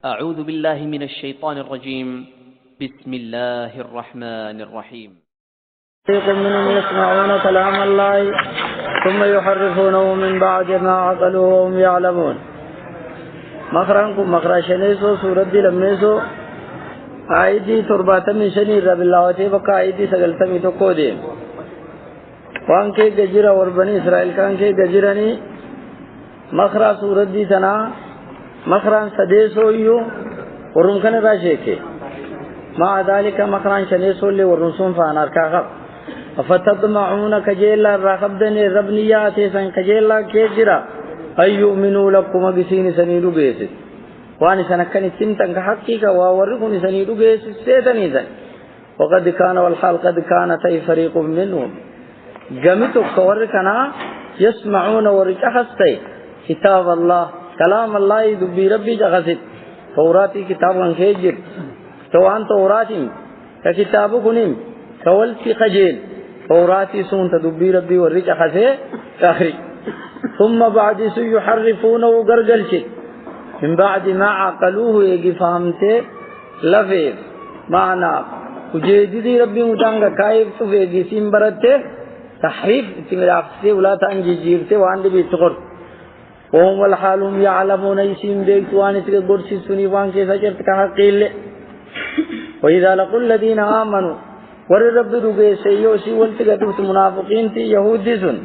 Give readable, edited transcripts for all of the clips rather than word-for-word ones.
أعوذ بالله من الشيطان الرجيم. بسم الله الرحمن الرحيم. فريق منهم يسمعون كلام الله ثم يحرفونه من بعد ما عقلوه وهم يعلمون. مخرجكم مخرج شنيسو سورة لمنيسو آيدي تربات من شني رب الله وتبقى آيدي سجلتمي تقودين وان کے گجرا اور بنی اسرائیل کان کے گجرانی مخرا سورت دی تنا مخران سدیسو یو ورن کن راشے کے ما ذالک مخران شنیسو لے ورن سون فانار کا غب فتطمعون کجیلا رغبدن ربنیات سن کجیلا کجرا ایؤمنوا لكم بسین سنیدو بیس وان سنکن سنتن حقیقہ واورکن سنیدو بیس سیدنی ذن وقد كان والحال قد كان تي فريق منهم جميتو كوركنا يسمعون ورجحستي كتاب الله كلام الله دبي ربي جغسد توراتي كتاب انخيجر توان توراتي ككتاب كنيم كولتي خجيل توراتي سون تدبي ربي ورجحسي كاخري ثم بعد سو يحرفونه وغرغلشي من بعد ما عقلوه يجي فهمته لفظ معنى وجدي ربي متانغا كايف تفيجي سيمبرته تحريف تمرافسي ولا تنجي جيرته وان دي بيتقر وهم الحالهم يعلمون يسيم بيت وان تقرسي سني وان كيف جرت كحقيل واذا لقوا الذين امنوا ورب ربي سيوسي والتقدس منافقين تي يهود سن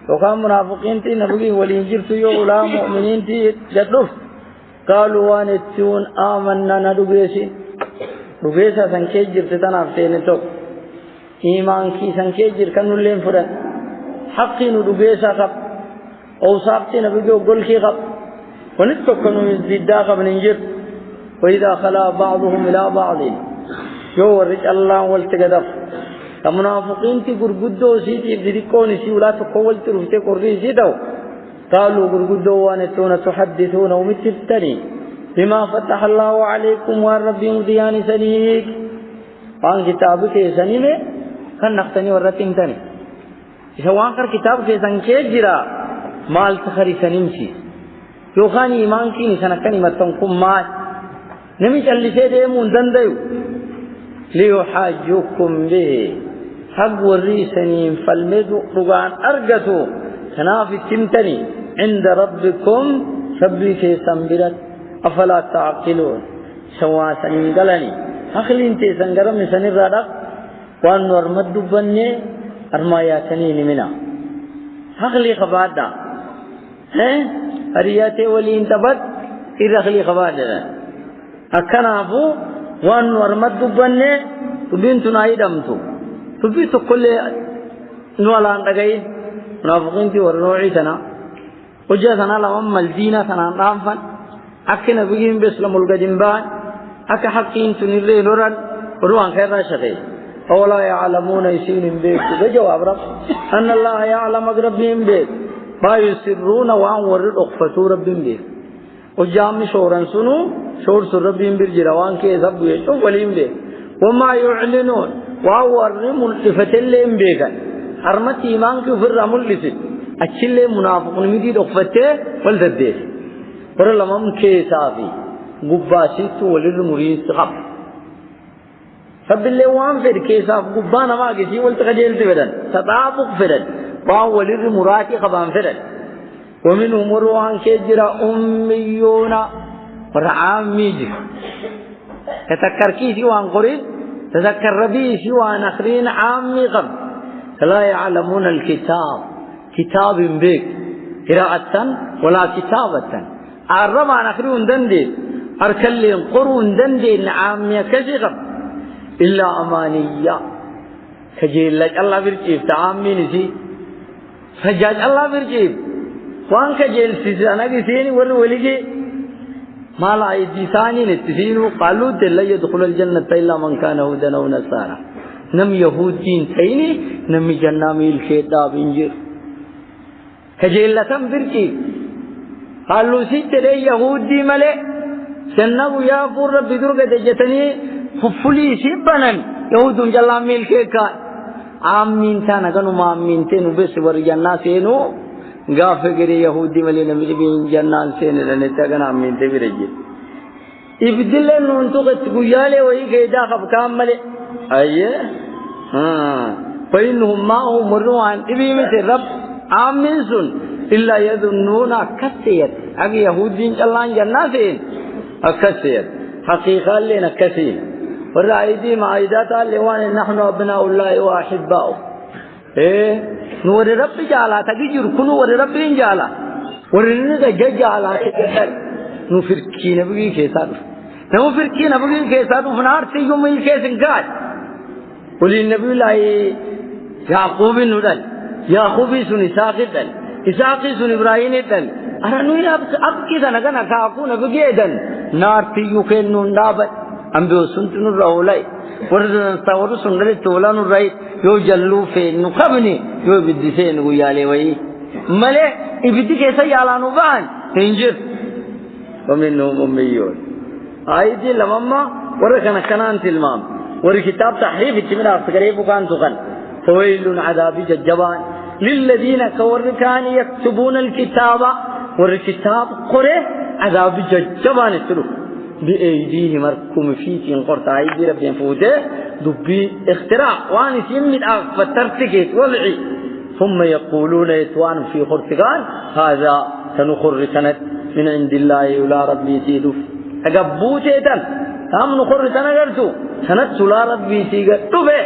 وقام منافقين تي نبي ولينجر يو ولا مؤمنين تي جدف قالوا وان تون آمنا ندوبيسي ربيسا سنكيج جرت تنافتين تو ایمان کی سنکے جرکن لین فرن حقی ندوبیسا قب اوصابتی نبی جو گل کی قب ونتقنوا ازدادا قب ننجر وإذا خلا بعضهم إلى بعض جو ورج الله والتقدف كمنافقين تي قرقدو سيتي ابددكوني سيولا تقوال ترفتي قرقي سيدو قالوا قرقدو وانتون تحدثون ومتفتني بما فتح الله عليكم والربي مدياني سنيك وان كتابك سنيني kan naqtani warratin tani isawaan kar kitab ke sanke jira mal takhari sanimsi yo khani iman ki ni sanakani matan kum ma nami challise de mun dandayu li yuhajjukum bihi hab warisanin falmedu rugan argatu kanafi timtani inda rabbikum sabbi ke sambirat afala ta'qilun sawa sanin galani akhlin te sangaram sanir radak وان ورمد بني ارماياتني منا حقلي خبادا ارياتي ولي انتبت ارخلي خبادا اكنافو وان ورمد بني تبنت نايدمتو تبيت كل نولان دغاي منافقين تي ورنوعي سنا وجهنا لهم الدين سنا رافن اكن بيين بسلم الغدينبان اك حقين تنير لورن روان خير شقي أولا يعلمون يسين بيك جواب رب أن الله يعلم ربهم بيك ما يسرون وان ورد أخفتو ربهم بيك وجام شورا سنو شور سر ربهم بالجروان كي ذب يشوف وليم بيك وما يعلنون وان ورد ملتفت اللهم بيك حرمت إيمان كفر ملتفت أجل منافق مديد أخفته والذبيت ورلمم كي صافي قباسيت ولد مريد سخب فبالله وان فر كيسا قبانا ما كيسي والتقجيل تفرن تطابق فرن وان مراتي قبان فرن ومنهم روان كجرا أميون ورعاميج تذكر كيسي وان قريب تذكر ربيسي وان أخرين عامي قب لا يعلمون الكتاب كتاب بيك قراءة ولا كتابة الربع أخرين دندين أركلين قرون دندين عامي كشي قب إلا أمانية خجيل لك الله برجيب تعامين سي فجاج الله برجيب وان خجيل سيسانا كسيني ولي ما لا يدساني نتسين قالوا دل يدخل الجنة إلا من كان هودا أو نصارى نم يهودين تيني نم جنة ميل كتاب إنجيل خجيل لكم برجيب قالوا سيت لي يهودي ملئ جنة يا فور رب درجة جتني ففلي سبنان يهود جل ميل كيكا آمين تانا كانوا ما آمين تنو بس ورجعنا سينو غافل كري يهودي ملي نبي بين جنان سين لنتا كان آمين تبي رجع إبدل نون تقت قيالي ويكيدا خبكام ملي أيه فإنهم ما هم مروان إبي مثل رب آمن سن إلا يظنون كثير أبي يهودين الله جناتين كثير حقيقة لنا كثير والرأيدي معايدات اللوان نحن أبناء الله وأحباؤه نور رب جعلا تجير كنو ور رب جعلا ورنك جعلا كثير نفركين بقي كيسار نفركين بقي كيسار فنار تيجوا من كيسن قال وللنبي الله يعقوب نودل يعقوب سن إسحاق سن إبراهيم دل أرنوي أب كذا نكنا كأكون بجيدن نار تيجوا كنون دابت أم بيوسنتون الرأولاي ورد سندري تولان الرأي يو جلو في نقبني يو بديسين ويالي وي ملء يبدي كيسا يالانو بان إنجر ومنهم أميون آيدي لمما وركنا كنان تلمام وركتاب تحريف اتمنى أفتقريب وكان تغن فويل عذاب ججبان للذين كوركان يكتبون الكتاب وركتاب قره عذاب ججبان السلوك بأيديهم مركم فيتين قرط عيدي ربين فوته دبي اختراع واني سيمد فترتكت والعي ثم يقولون يتوان في خرطقان هذا سنخر سند من عند الله ولا ربي سيدو أقبوته دل هم نخر سنقرتو سند سلا ربي سيدو به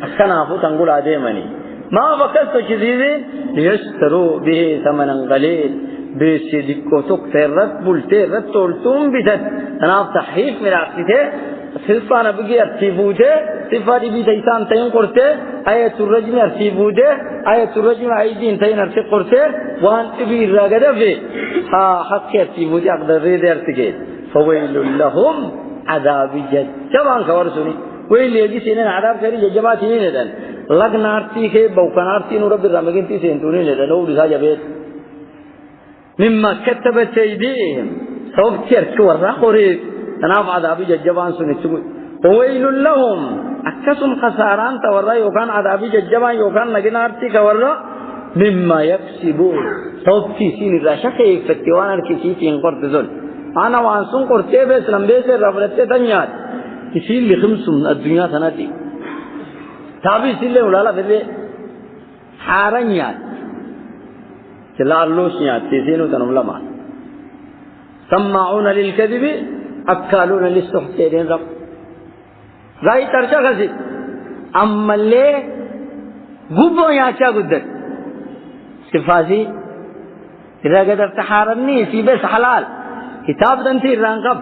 أخنافو تنقل عديماني ما فكرت كذيذين ليشتروا به ثمنا قليل بسيدكو تكترت بلترت تولتون بتت أنا تحريف من عقيته صفة أنا بقي أرتيبوده صفة دي بيتان تين قرته آية الرجم أرتيبوده آية الرجم عيدين تين أرتيب قرته وان تبي الرجدة في حق أرتيبوده أقدر ريد أرتيجه فويل لهم عذاب جبان كورسوني ويل يجي سنين عذاب كريه جبات سنين لدن لكن أرتيه بوكان نورب الرمجين تيسين تونين لدن هو لسا جبت مما كتبت أيديهم سوف ترك ورا قريب تناف عذاب جبان سنتوي وويل لهم أكسم خساران تورا يوكان عذاب جبان يوكان لكن أرتيه كورا مما يكسبون سوف تيسين راشك يفتوان الكسيتين قرطزون أنا وانسون قرطه بس لمبه سے رفرته تنیات اسی لخمسم الدنيا سنتي تابي سيله ولالا بده حارنيات جلالوسيات تيسينو تنملما سماعون للكذب أكالون للسحت دين رب راي ترشا غزي أما اللي قبو ياچا قدر سفاسي إذا قدرت حارني في بس حلال كتاب دنتي رانقب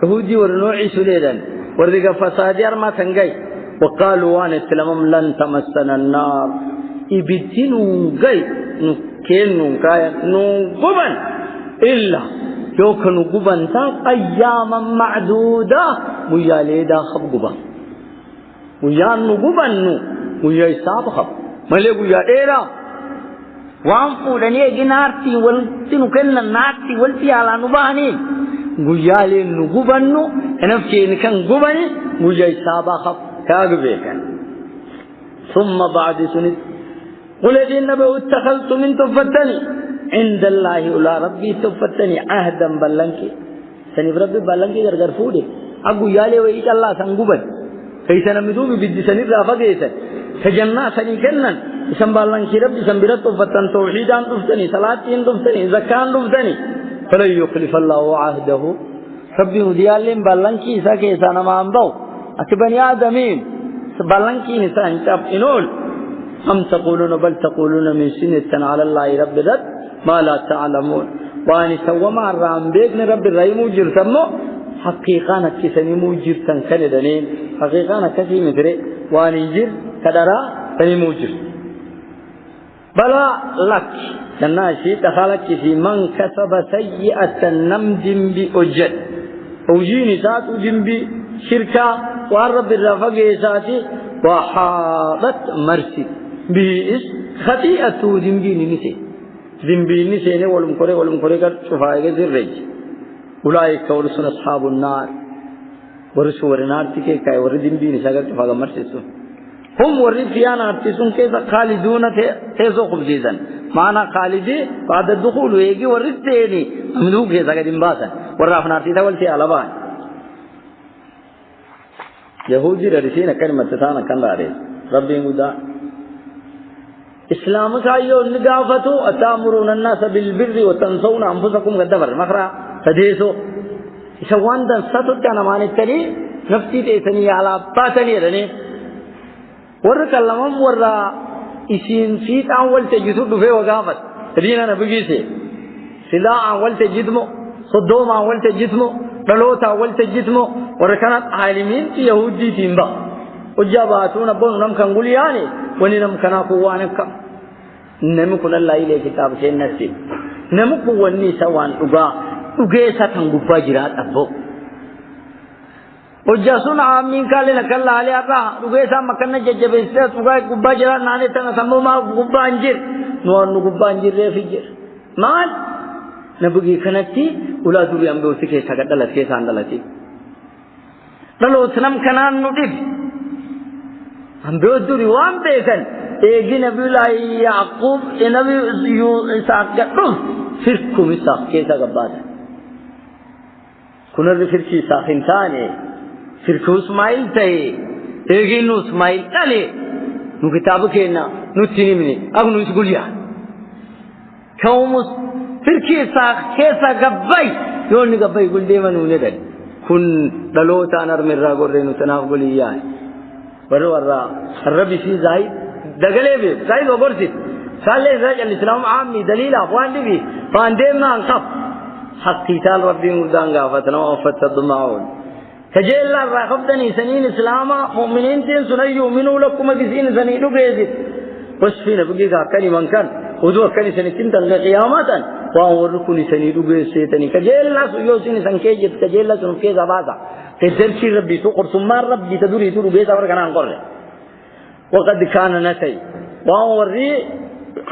يهودي ورنوعي سليدا ورق فسادي أرما تنقي وقالوا وان السلام لن تمسنا النار إبتنوا قي نكينوا كايا نقبا إلا يوكا نقبا تاب أياما معدودة ويالي دا خب قبا ويان نقبا وياي ساب خب ملي ويا إيرا وان فودني اگي نارتي ولتي نكن نارتي ولتي على نباني غيالي نغبنو انفكي نكن غبني غياي سابا خب كاغبيكن ثم بعد سنت قل ان نبو اتخذت من تفتني عند الله ولا ربي تفتني عهدا بلنكي سني ربي بلنكي غرغر فودي اغو يالي وي الله سنغبن كيسنا مدوبي بدي سني رافغيت سجنا سني كنن سنبالن كرب سنبرت فتن توحيدان دفتني صلاتين دفتني زكان دفتني فلا يخلف الله عهده ربي وديالين بالن كي سكي سنما امبو اتبني ادمين بالن كي نسان تاب انول هم تقولون بل تقولون من سنة على الله رب الرد ما لا تعلمون واني سوى ما الرام بيقن رب الرحيم جرتمو حقيقانا كسني موجرتن كندنين حقيقانا كسي مدري واني جر كدرا سني موجر بلا لك الناشي دخلك في من كسب سيئة نمدم بأجد أوجيني سات وجنبي شركة والرب الرفق ساتي وحاضت مرسي بإس خطيئة ذنبيني نسي ذنبيني نسي والمكوري قد شفايق ذرج أولئك ورسل أصحاب النار ورسول النار تكي كاي وردنبيني ساقر شفايق مرسي هم ورد فيان أرتسون كذا خالدون تيسو خبزيزا معنى خالدي بعد الدخول ويجي ورد تاني أمدوك كذا قديم باسا ورافنا أرتيتا والتي على بان يهودي رسينا كلمة تتانا كان داري ربي مدى إسلام كايو نقافتو أتامرون الناس بالبر وتنسون أنفسكم قدبر مخرى تديسو إسوان دان ستو كان ماني التالي نفسي تيسني على باتني رني ورق اللهم ورى إسين سيت أول تجسو دفع وقافت تدينا نبقيسي سلاء أول تجدمو صدوم أول تجدمو دلوت أول تجدمو وركانت عالمين يهودي تيمبا وجاباتون بون نم كنقولياني وننم كنا قوانك نمكن الله إليه كتاب شيء نسي نمكن وني سوان أجا تنقبا جرات أبو وجاسون عامين قال لك الله عليه أبا أجا مكان ججبيسات أجا قبا جرات ناني تنا سمو ما قبا أنجر نوان قبا أنجر ريفجر مال نبغي كنتي ولا دوري أم بوسي كيسا قدلت كيسا عندلتي لو سنم كنان ندب أم بودوري وام بيكن إيجي نبي الله يعقوب نبي إسحاق قدوم فرقكم إسحاق كيسا قبادا كنا فرقي إسحاق إنساني فرقو اسماعيل تاي إيجي نو اسماعيل تالي نو كتابك هنا نو تيني مني أغنو إسقوليا كومس فرقي إسحاق كيسا قباي يوني قباي قل ديما نوني دل كن دلوتا نرمي راغور رينو تناف قوليا ورا الربي في زايد دغلي بي زايد وبرسيت قال لي زايد الاسلام عامي دليل افوان دي فاندم ما انقف حق قتال ربي مردان غافتنا وفتضمعون كجيل راخبتني سنين اسلام مؤمنين تين سن يؤمنوا لكم بسين سنين غيزت وصفين بقى كلمه كان ودو كان سنتين تلقى قيامه ووركني سنين غيزتني كجيل ناس يوسين سنكيجت كجيل سنكي زبازا تدرك ربي تقر ثم ربي تدري تدري بيت أمر كنا نقول وقد كان نتي ووري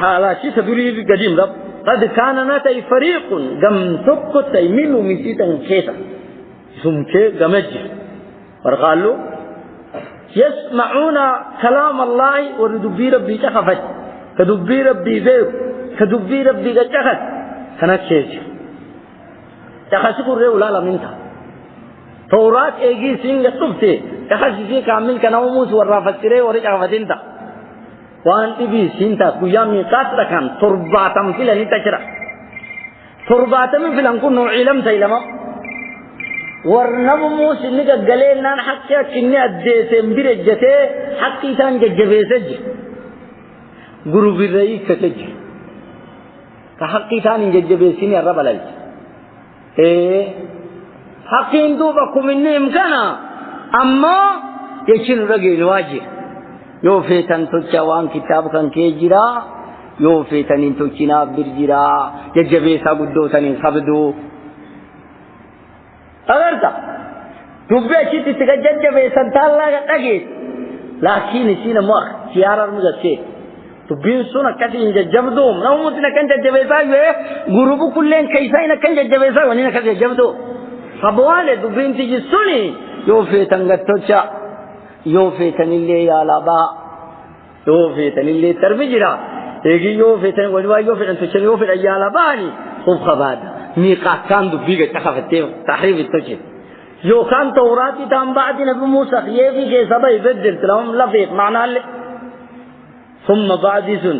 حالا شيء تدري قديم رب قد كان نتي فريق جم سكت يميلوا مسيتا كيسا سمكة جمج ورقالوا يسمعون كلام الله وردبي ربي تخفت كدبي ربي ذيب كدبي ربي تخفت كانت شيء تخسكوا الرجل لا منها توراة ايجي سينغ تبتي تخصيصي كامل كنوموس ورافسيره ورجع فتنتا وانتي بي سينتا كيامي قاتل كان ترباتم في لني تشرا ترباتم في لنكون نوع علم سيلما ورنموس نيغا غلين نان حقيا كني اديسم برجته حقيتان ججبيسج غرو بيري كتج كحقيتان ججبيسيني رب العالمين حقين دوبكم إني إمكانا أما يشين رجل واجه يوفيتن تجوان كتاب كان كيجرا يوفيتن تجنا برجرا يجبيسا بدو تنين خبدو أغرتا تبقى شيء تتججب بيسان تالا كتاجي لكن سينا مخ سيارة المجسي تبين سونا كتين ججبدوم نو متنا كان ججبيسا غروبو كلين كيساينا كان ججبيسا ونينا كان ججبدو فبوالي دبين تيجي سوني يوفيتن غتوچا يوفيتن اللي يا لابا يوفيتن اللي تربجرا يجي يوفيتن ولوا يوفيتن تشن يوفيتن يا لاباني خوب خباد ميقات كان دبيغه تخفتي تحريف التوجه يو كان توراتي تام بعد نبي موسى يفي كي سبا يبدل لهم لفيق معنى ثم بعد سن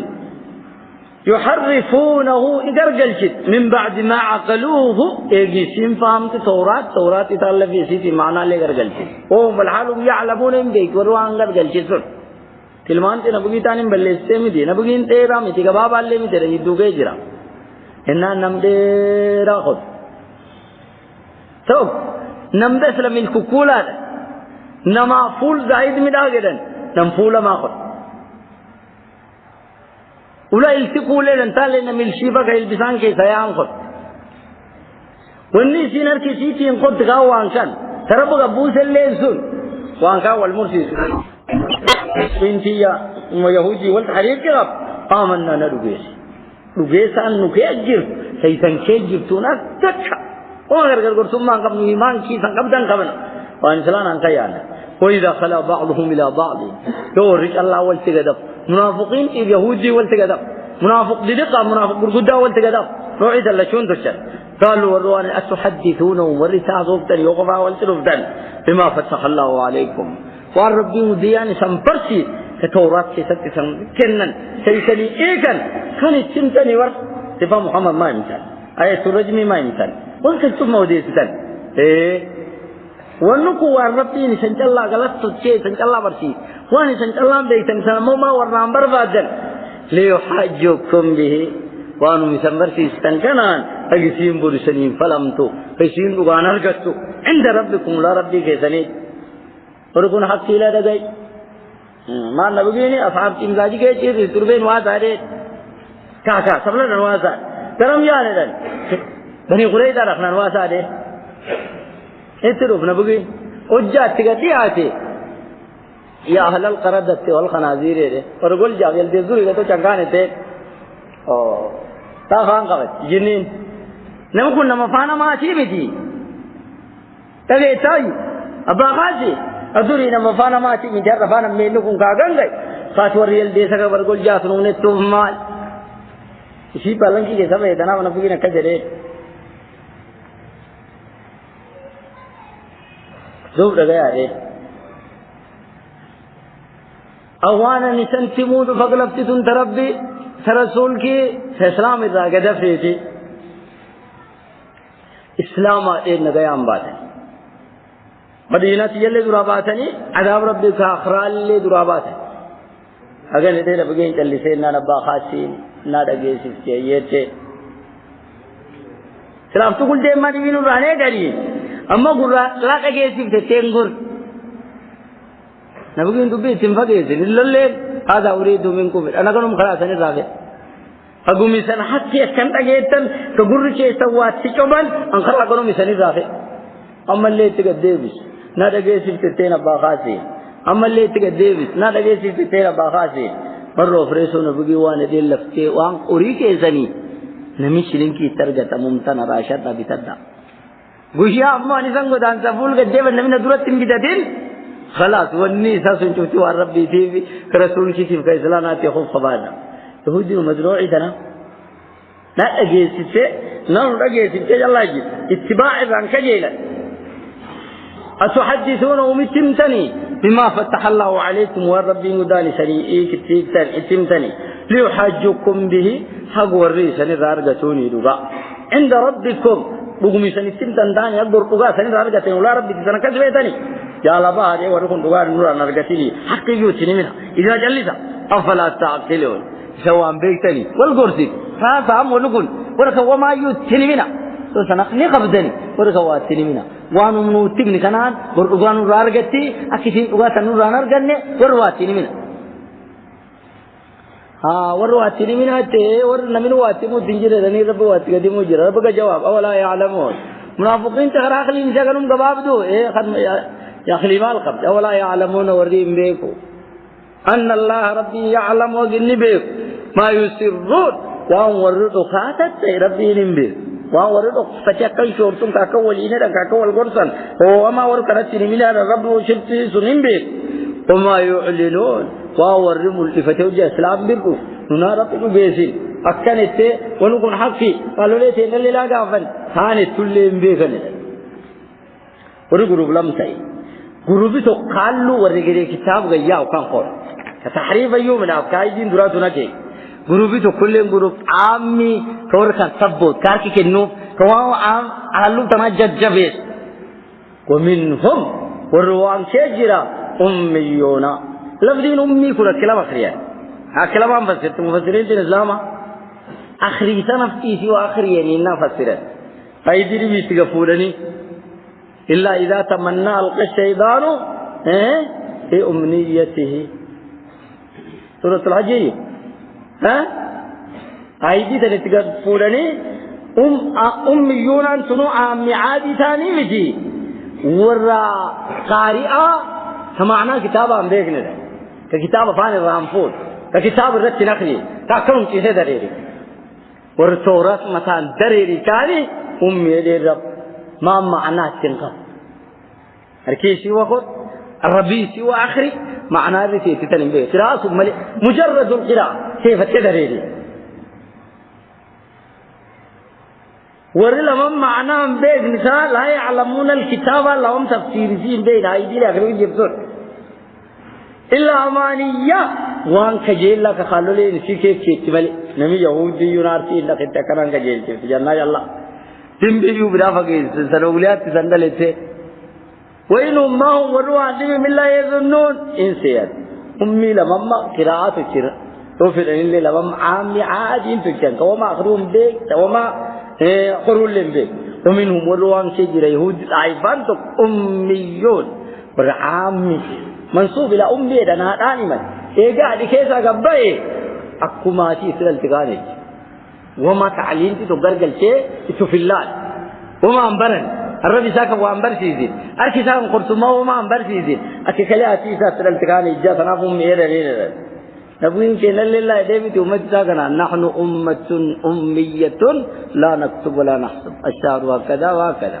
يحرفونه إدرجلشت من بعد ما عقلوه إيجيسين فهمت توراة يتعلم في سيتي معنى لغرجلشت وهم الحالهم يعلمون إن جيك وروان غرجلشت تلمان تنبغي تانين بلسة مدي نبغي انتيرا مدي كباب اللي مدي رجي دوغي جرا إننا نمديرا خد تو نمدس لمن كوكولا نما فول زايد مداغدن نم فول ما خد ولا يلتقوا لنا تالنا من الشيبة كيلبسان كي سيان خد والني سينر كي سيتين خد تقاو وانكان تربق أبوس الليسون وانكان والمرسي بنتي ويهودي والتحرير كراب آمنا ندوغيس دوغيسان نكي أجر سيسان كي جبتونا تكا وغير قرر ثم أنقب نيمان كي سنقب دنقبنا وانسلان أنقيانا وإذا خلا بعضهم إلى بعض يورج الله والتقدف منافقين اليهودي والتقدف منافق لدقة منافق برقدة والتقدف نوعيد الله شون تشر قالوا والروان أتحدثونهم والرساء صوبتن يوقفا والتلفتن بما فتح الله عليكم والربي مديان سنبرسي كتورات كيست كنن سيسني إيكن كان السمتني ور تفهم محمد ما يمثل آية الرجم ما يمثل وانكتب مودي ستن ونكو والربي نسنج الله غلط تشي سنج الله برسي وان سنج الله بيتن سلموما ورنام بربادن ليحجكم به وانو مسمرسي ستنكنان أجسيم برسنين فلمتو فيسين بغان أرغتو عند ربكم لا ربي كيسني وركون حق لا دغاي ما نبغيني أصحاب تيمزاجي كيسي تربين واساري كاكا سبلا نواسا ترم يانے دن بني قريظة رخنا نواساري اتروف نبغي اجات تغتي آتي يا أهل القردة والخنازير ورقل جاغل دي زوري تو چنگانے تے تا خان قبت جنين نمكن نمفانا ما شيبتي تغي تاي أبا خاشي أدوري نمفانا ما شيبتي جار رفانا مينكم كاغن گئے خاصور ريال دي سکا ورقل جاسنون توف مال اسی پالنگی کے سمے اتنا ونفقی نکجرے زوب لگیا ہے اوانا نسان تمود فقلبتتن تربی رسول کی اسلام ادھا گدف رہی تھی اسلام اید نگیام بات ہے مدینہ تیلے درا بات ہے نہیں عذاب ربی کا اخرال لے درا بات ہے اگر ندے ربگین چلی سے نا نبا خاصی نا ڈگے سکتے یہ تھے سلام تو کل دے مانی بینو رہنے کری اما گرہ لا ڈگے سکتے تینگر نبگین تو بھی تنفقے سے للے هذا أريد منكم أنا قلهم خلاص أنا رافع أقوم مثلا حتى كم أجيتن كقول شيء سوات سكبل أن خلا قلهم مثلا رافع أما اللي تقديبس نادا جيسي تتين باخاسي أما اللي تقديبس نادا جيسي تتين باخاسي مرة فريسون بقي وانا دي لفتي وان أريك إنساني نمشي لنكي ترجع ممتنا راشدنا بتدا غشيا أما نسان قدان سفول قديبا نمنا دورة تنبتدين خلاص والني ساسن شفتي والربي تيفي كرسول كيف كيسلانا تخوف خبانا يهودي ومزروعي دنا لا أجيسي نحن أجيسي الله يجي اتباع عن كجيلا أتحدثون ومتمتني بما فتح الله عليكم والربي مداني سريئي كتيبتن اتمتني ليحاجكم به حق والريسان رارجتوني لغا عند ربكم بقومي سنتمتن داني أكبر لغا سنين رارجتين ولا ربي سنكسبتني يا لبا هذه وركون دوار نور نرجتني حق يوتني منها إذا جلسا أفلا تعقلون سواء بيتني والقرصي فهم ونقول ورك وما يوتني منها تو سنقني قبضني ورك واتني منها وانو منو تبني كنان ورقانو رارجتي أكيد وقت نور نرجني ورواتني منها ورواتني منها تي ور نمنو واتمو دينجر رني رب واتقدي مجرى رب جواب أولا يعلمون منافقين تخراخلي نجاكنهم جواب دو خدم يا أخي ما القبض أولا يعلمون وردين بيكو أن الله ربي يعلم وقني بيكو ما يسرون وان وردو خاتت ربي نمبيك وان وردو فتشكل شورتم كاكول إنرا كاكول قرصان وما وركرتني من الرب وشبتي سنمبيك وما يعلنون وان وردو الفتوجة اسلام بيكو ننارتكو بيسين أكنت ونكون حقي قالوا لي تنال لا غافل ثاني تلين بيكني ورغروب لمسي غروبي تو قالوا ورغري كتاب غيا وكان قول كتحريف يوم من افكايدين دراتنا كي غروبي تو كلن غروب عامي تور كان سبوت كاركي كنو كواو عام علو تما ججبه ومنهم وروان شجرا اميونا لفظين امي كل كلام اخريا كلام فسرت مفسرين الاسلام اخري تنفتي سوى اخري يعني نفسرت فايدي بيتغفورني إلا إذا تمنى ألقى الشيطان في أمنيته سورة الحجية أيدي تنتقى فورني أميون سنو عامي عادي ثاني بجي ورا قارئة سمعنا كتابة عم بيقنا ككتابة فاني الرامفور ككتابة الرد نخلي كاكرم كيسي دريري ورا سورة مثلا دريري كاني أمي للرب ما معناه تنقى الكيسي وخذ الربيسي وآخري معناه ذي تتنم به قراءة مجرد القراءة كيف تدريري ورلا من معناه بيك نساء لا يعلمون الكتابة لهم تفسير زين بين أيدي لأخرين يبصر إلا أمانية وان كجيل لك خلوا لي نسيك كتملي نمي يهودي ينارتي إلا كنت كران كجيل في جنة الله تنبيو بلا فقير سنوليات سندلته وإنهم ما هم وروا عندهم من لا يظنون إنسيات أمي لمما قراءات كرا توفر إن لي لمما عامي عادين تكتن وما أخروهم بيك وما قرول لهم بيك ومنهم وروا عن شجر يهود عيبان تك أميون ورعامي منصوب إلى أمي دنا دائما إيجا دكيسا قبائي أكماتي سلال تغاني وما تعليم تقرقل شيء تفلال وما أنبرن الرب ساك وأنبر سيزين أركي ساك قرطما وما أنبر سيزين أكي كلي أتيسا سلال تغاني إجا تنافهم ميرا ليرا نبوين كنا لله ديبت أمت ساكنا نحن أمة أمية لا نكتب ولا نحسب الشهر وكذا وكذا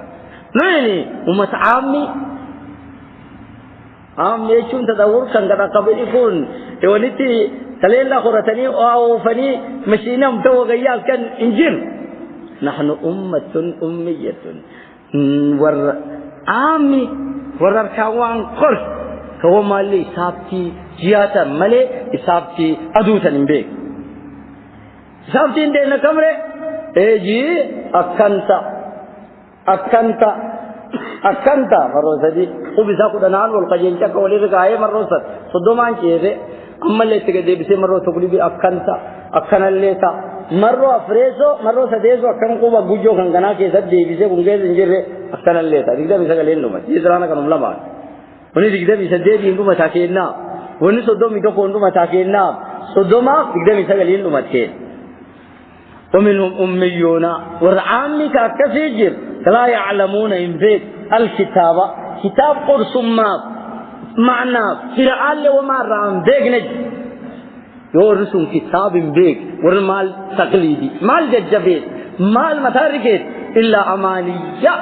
نعني أمة عامي عام يشون تدور كان كذا قبل يكون يونيتي تليلا خرتني أو فني مشينا متو غيال كان إنجيل نحن أمة أمية ور عامي ور كوان قرص كهو مالي سابتي جياتا مالي سابتي أدوتا نبيك سابتي إندينا كمرة إيجي أكنتا مروسة دي وبيسا قدنان والقجين شاك ولي رقائي مروسة صدومان شيئة أما اللي تقدي بسي مرو تقولي بي أكنا اللي تا مرو أفريسو مرو سديسو أكن قوبا قجو خنقنا كيسا دي بسي قنقيز انجر أكنا اللي تا ديكدا بيسا قلين لما جيسرانا كنم لما وني ديكدا بيسا دي بي انكو متاكينا وني صدوم يتوقو انكو متاكينا صدوما ديكدا بيسا قلين لما تكين ومنهم أميون ورعامي كاكسيجر لا يعلمون إنفيك الكتابة كتاب قرص ما معنى فرعال وما رام بيك نج يورسون كتاب بيك ورمال تقليدي مال ججبيت مال متاركت إلا أمانية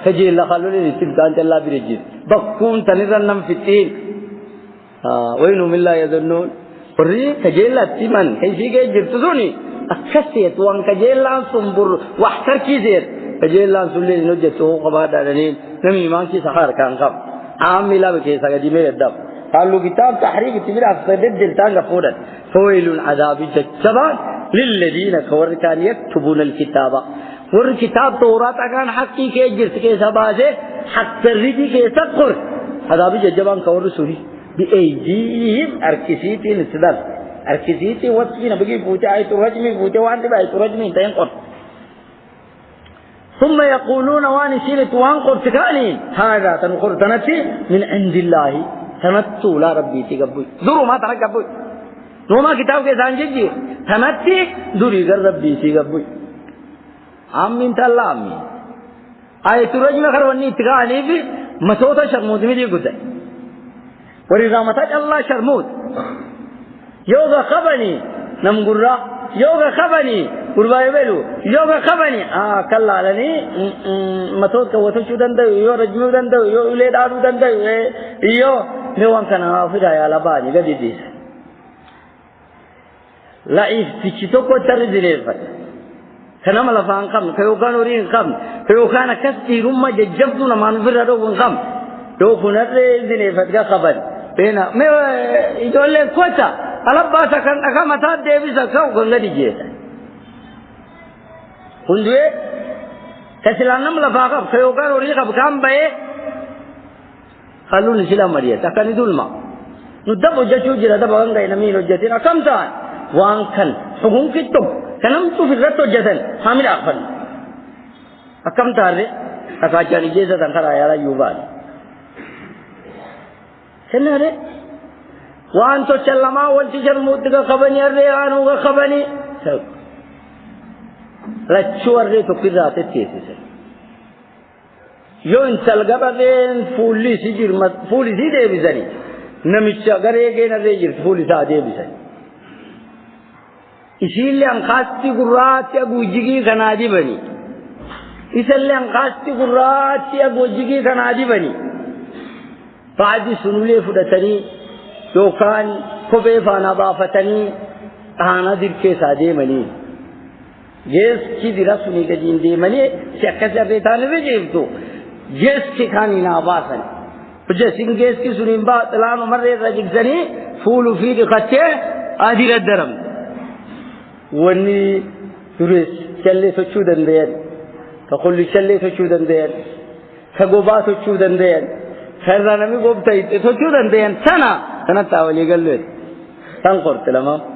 فجي الله خلوا لي سبقان الله برجيز بكون تنظرنم في التين وينهم الله يظنون وري فجي الله تمن كيفي كي جرتزوني أكسيت وان كجيلان سنبر واحتر كيزير كجيلان سلين نجته قبادة دانين نمي مانكي سخار كان قم عاملا بكيسا قديمي الدم قالوا كتاب تحريك تبير أفضل دلتان قفودا فويل عذاب جتبان للذين كور كان يكتبون الكتاب والكتاب توراة كان حقي كي جرس كيسا بازي حتى الرجي كيسا قر عذاب جتبان كور رسولي بأيديهم أركسيتي نسدال أركزيتي وصفنا بقي فوتي آية الرجمي فوتي وانت بآية الرجمي تينقر ثم يقولون واني سيرت وانقر تكالين هذا تنقر تنتي من عند الله تنتو لا ربي تقبوي ذروا ما ترك قبوي نوما كتاب کے سانجي جي تنتي ذري قر ربي تقبوي آمين تالله آمين آية الرجمي خرواني تكالي في مسوطة شرموت ميدي قد ورغامتاج الله شرموت يوغا خبني نمغرا يوغا خبني قرباي بيلو يوغا خبني كلا لني متوت كوتو شودن دو يو رجمو دن دو يو لي دارو دن دو يو نوان كنا فدا يا لباني غدي دي لا افتيتو كو ترزيني فت كنا ملا فان كم كيو كانو رين كم كيو كان كسي رما ججبتو ما نفر دو كم دو كنر زيني فت خبر بينا مي يقول كوتا alabbaasa kan dhagaa mataa deebisa ka'u kan gadi jeeta hundee kasilaan nam lafaa qab ka yookaan horii qab kaan ba'ee halluun isila mariyata akkani dulma nu dab hojjechuu jira daba kan ga'e namni hin hojjetin akkam ta'an waan kan hukum kittu kanamtuuf irratti hojjetan haa midhaafan akkam taarre akaachaan ijeessatan karaa yaalaa yuubaan kennaare وأنت تكلما والتجر مودك خبني الريان وخبني لا تشور ريتو كذا تتيسس يو إن تلقبين فولي سجر فولي سيدي بزني نمشى غريجين الرجل فولي سادي بزني إسيلي أنقاستي قراتي أبو جيجي كنادي بني إسيلي أنقاستي قراتي أبو جيجي كنادي بني بعد سنولي فدتني يوكان كوبي فانا بافتني أنا ذكر سادي مني جيس كي دراسوني كجين دي مني شكل جبهتان بيجيبتو جيس كي خاني ناباسن وجه سنجيس كي سنين با تلان مرة رجل زني فول في دخته أدير الدرم وني يريس شلة تشودن دين كقول شلة تشودن دين كجوبا تشودن دين خيرنا مي جوب تايت تشودن دين سنة تاولي قلبي تانقر تلامه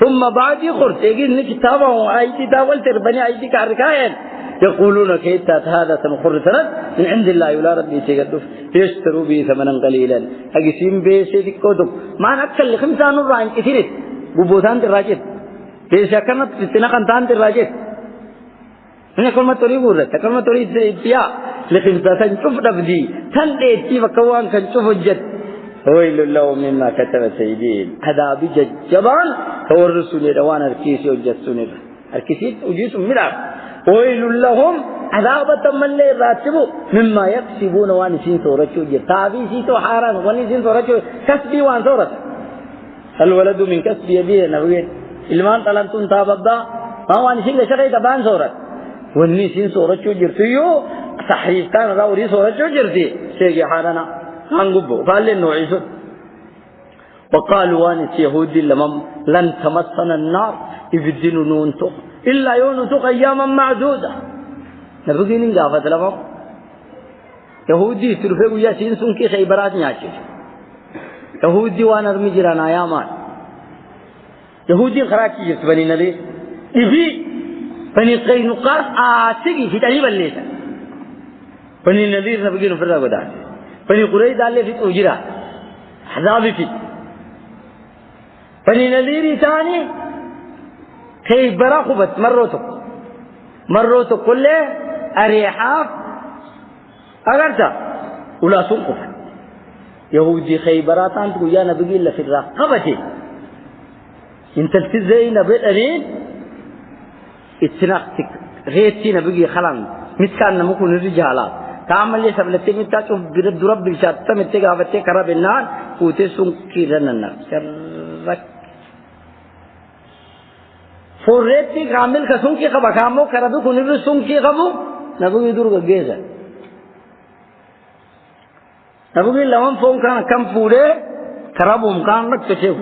ثم بعد قرت يجي كتابه اي كتاب والتربني اي كاركاين يقولون كيف هذا سنخرتنا من عند الله ولا ربي تقدف يشتروا به ثمنا قليلا اجسيم بيسيدك كتب ما ناكل 5 نور عن كثير بوبوتان الراجل ليش كانت تنقن تان الراجل هنا كل ما تريد ولا كل ما تريد يا لكن تشوف دبدي تندي وكوان كان تشوف الجد ويل له مما كتب سيدين هذا بجبان هو الرسول روان الكيس وجسون الكيس وجيس ملعب ويل لهم عذاب من لا يراتبوا مما يكسبون وان سين تورچو تابي سيتو حاران وان سين تورچو كسبي وان تورت الولد من كسب يديه نوين المان طلنتون تابدا ما وان سين شقي تبان صورت وان سين تورچو جرتيو صحيح كان راوري تورچو جرتي سيجي حارنا هنغبو قال له عيسى وقالوا وانس يهودي لمن لن تمسنا النار يفدنوا نونتو إلا يونتو أياما معدودة نبغي نجافة لهم يهودي ترفعوا ياسين سنكي خيبرات ناشر يهودي وانا رمي جرانا يامان يهودي خراكي يسبني نبي إبي بني قينقاع آسيكي في تاني بليسا بني نذير نبغي نفرد قدان بني قريش دالي في أجرا حذابي في بني نذير ثاني خيبرا خبت مرتك كله أريحاف أغرتا ولا سنقف يهودي خيبرا تانت يا نبي الله في الرقبة انت التزين بالأرين اتناقتك غيرتي نبي خلان مسكان نمكن الرجال تعمل لي سبلتي متاشوف برد رب بشات متى قابتي كرب النار وتسون كيرنا شرك فورتي كامل كسون كي خبا كامو كربو كنير سون كي خبو نبو يدور گگيزا نبو لمن فون كان كم فوده كربو مكان نكتشف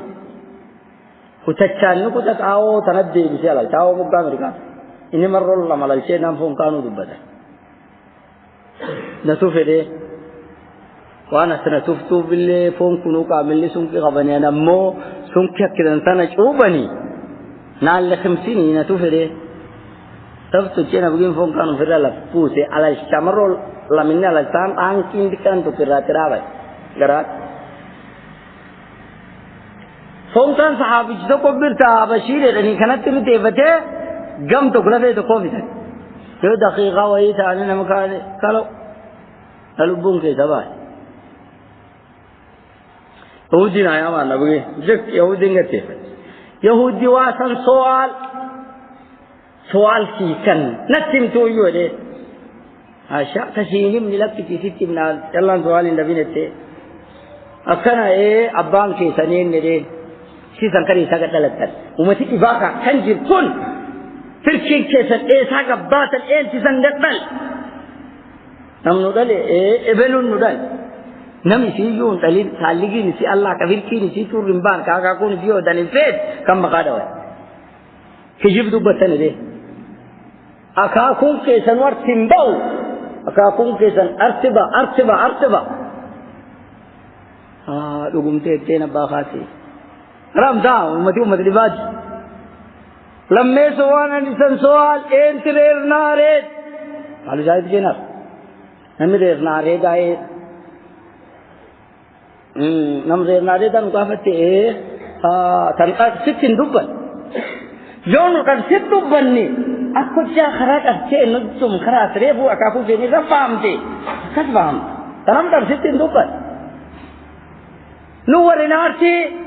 وتچانو كتاو تندي بيسالا تاو مكان ريكا اني مر الله ملالشي نام فون كانو دبدا نتوفده وانا سنتوفتو بالله فون كنو كامل سون كي خبني انا مو سون كي كدن سنه چوبني نال 50 نتوفده تفتو چنا بگين فون كانو فرلا پوسه على الشمر la minna la tan anki indikan to kira-kira garat فونتان صحابي جو کو برتا بشیر رنی کنا ترتے بتے گم تو گلے تو کو بھی جو دقیقہ وہی تھا نے مکان کلو البون کے دبا یہودی نایا ما نبی جک یہودی گتے یہودی واسن سوال کی کن نتم تو یودے عاشا تشینم لکتی ستم نال اللہ سوال النبی نے اکنا اے ابان کے سنین نے سيسان كري ساقط للتن ومتي إباقا كنجر كل فرشين كيسان إيه ساقط باطل إيه سيسان قتل نم ندل إيه إبلون ندل نمي سيجون تلين سالجي نسي الله كفير كي نسي تور رمبان كاكا كون فيو داني فيد كم مقادا وي كجيب دوبتن دي أكا كون كيسان ورتنبو أكا كون كيسان أرتبا لقم تيتين باخاتي رمضان أمتي لباج لما سوانا نسان سوال انترير ناريد قالوا جايد جنر نمرير ناريد آئيد نمرير ناريد نقافت ايه تنقاك 60 دبن يون قد 6 دبني اكو جا خراك اچه نجم خراك ريبو اكاكو جيني رفامتي كتفام تنم قد 60 دبن نور نارتي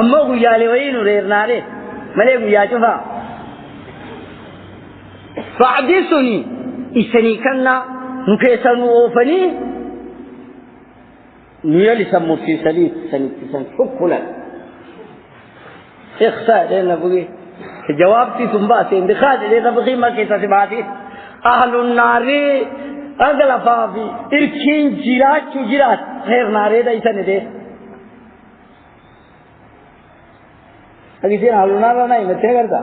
أما قيالي وين رير ناري ملي قيا شوفا فحدثني إسني كنا نكيسن وفني نيالي سمو في سليت سنة شكلا إخساء لنا بغي جواب تي تنباتي اندخاد لنا بغي ما كيسا سباتي أهل النار أغلفا في إركين جيرات شو جيرات غير ناري دا إساني دي أكيسين أهل النار لا إمت کرتا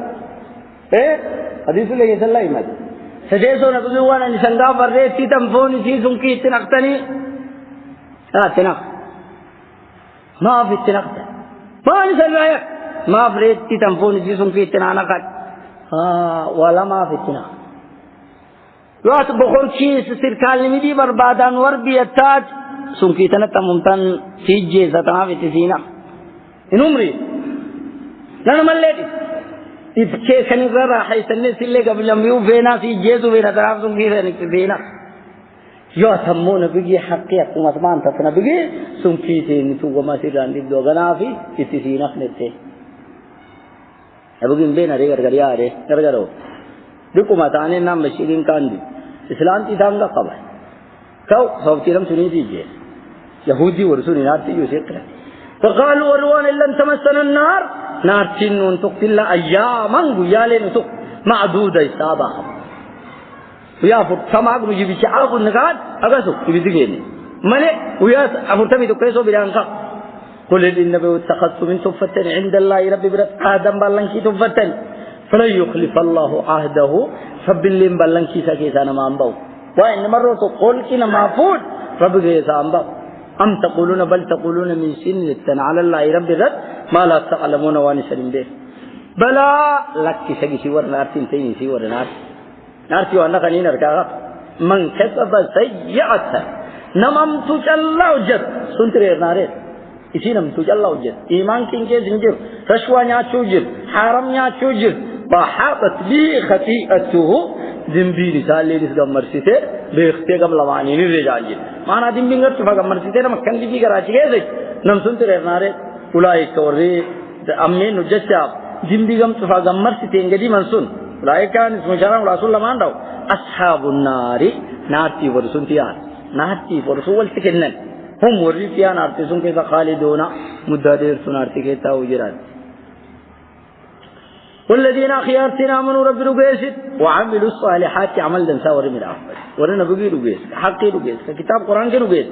حدیث لگے صلی اللہ إمت سجیسو نبغي وانا نسنگا فرد تی تنفوني تی سنکی اتنقتني اتنق ما في اتنقت ما نسنگا ما فرد تی تنفوني تی سنکی اتنانقت ولا ما في اتنق وقت بخور چیز سرکال نمیدی بربادان وربی اتاج سنکی اتنتا ممتن سیجے ستاوی تسینا ان عمری لأنه ملّيتي إبكي سنقرأ راحي سنة سلّي قبل يوم فينا في جيزو فينا ترافزون كيسا نكتبينا يو سمونا بيجي حقي أكو مطمان تفنا بيجي سنكيسي نتوغ ما سيران دي دوغنا في اتسينا خنته أبوكين بينا ريگر گريا ري نرگرو دكو مطاني نام بشيرين كاندي اسلام تيسام کا قبل كو صوتيرم سنين سيجي يهودي ورسولي نارتي يوسيقرا فقالوا والوان لن تمسنا النار نار تنون تقتل أياما قيالي نتق معدودة إصابها ويا فر سماق نجيب شعاق النقاد أقاسو يبتغيني ملئ ويا أفرتمي تقريسو بلانكا قل النبي اتخذت من صفة عند الله ربي برد آدم بالنكي صفة فلن يخلف الله عهده فباللين بالنكي سكيسانا ما أنبو وإن مرة قل كنا مافود ربي كيسا أنبو أم تقولون بل تقولون من سنة على الله رب الرد ما لا تعلمون وانسلم به بلا لك سجي سور نارتين تين سور نارتي وانا خنين ركعة من كسب سيئة نمم تجلا وجد سنتري نارت إيش نم تجلا وجد إيمان كينجي زنجر رشوة نياتوجر حرام نياتوجر بحاطت به خطيئته ذنبي رسالة لسقم مرسيته بيختي قبل واني نرجعي ما أنا ذنبي غير شوفا قم مرسيته نم كان ذنبي كراچي كذا نم سنتري نارت أولئك ورّي أمين وجسّاب جنبيهم تفاعل مرسي تينجدي منسون أولئك كان اسمه شرام رسول الله مانداو أصحاب النار نارتي ورسون تيار نارتي ورسول تكنن هم ورّي تيار نارتي سون كذا خالدونا مدّادير سون نارتي كذا وجراد والذين خيارتنا آمنوا رب رجيسد وعملوا الصالحات عمل دنسا ورّي من أفضل ورّنا بقي رجيس حقي رجيس كتاب قرآن كرجيس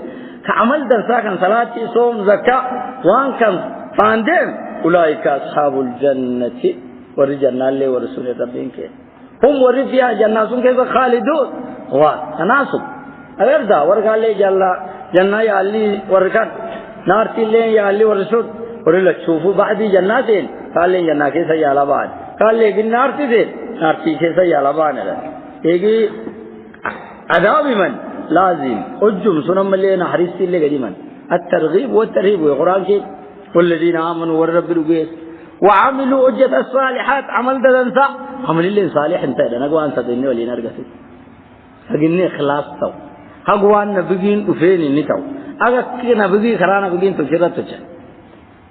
كعمل دنسا كان صلاة صوم زكاة وان كان فاندم أولئك أصحاب الجنة ورجالنا اللي ورسول ربهم كه هم ورثيا جناتهم كذا خالدون وتناسب أغير ذا ورقال لي جنة ياللي ورقان نار تلين ياللي ورسول ورلا تشوفوا بعد جناتين قال لي جنة كيسا يالا بعد قال لي كن نار تزين نار كيسا يالا بعد هذا يجي عذاب من لازم أجم سنم اللي نحرس اللي قديما الترغيب والترهيب والقرآن كي والذين آمنوا والرب رجيس وعملوا أجة الصالحات عمل دنسا عمل اللي صالح انت نقوان تديني ولي نرجسي هجيني خلاص تو هقوان نبغين وفين نتاو أجا نبغي خرانا بغين تشرت تشا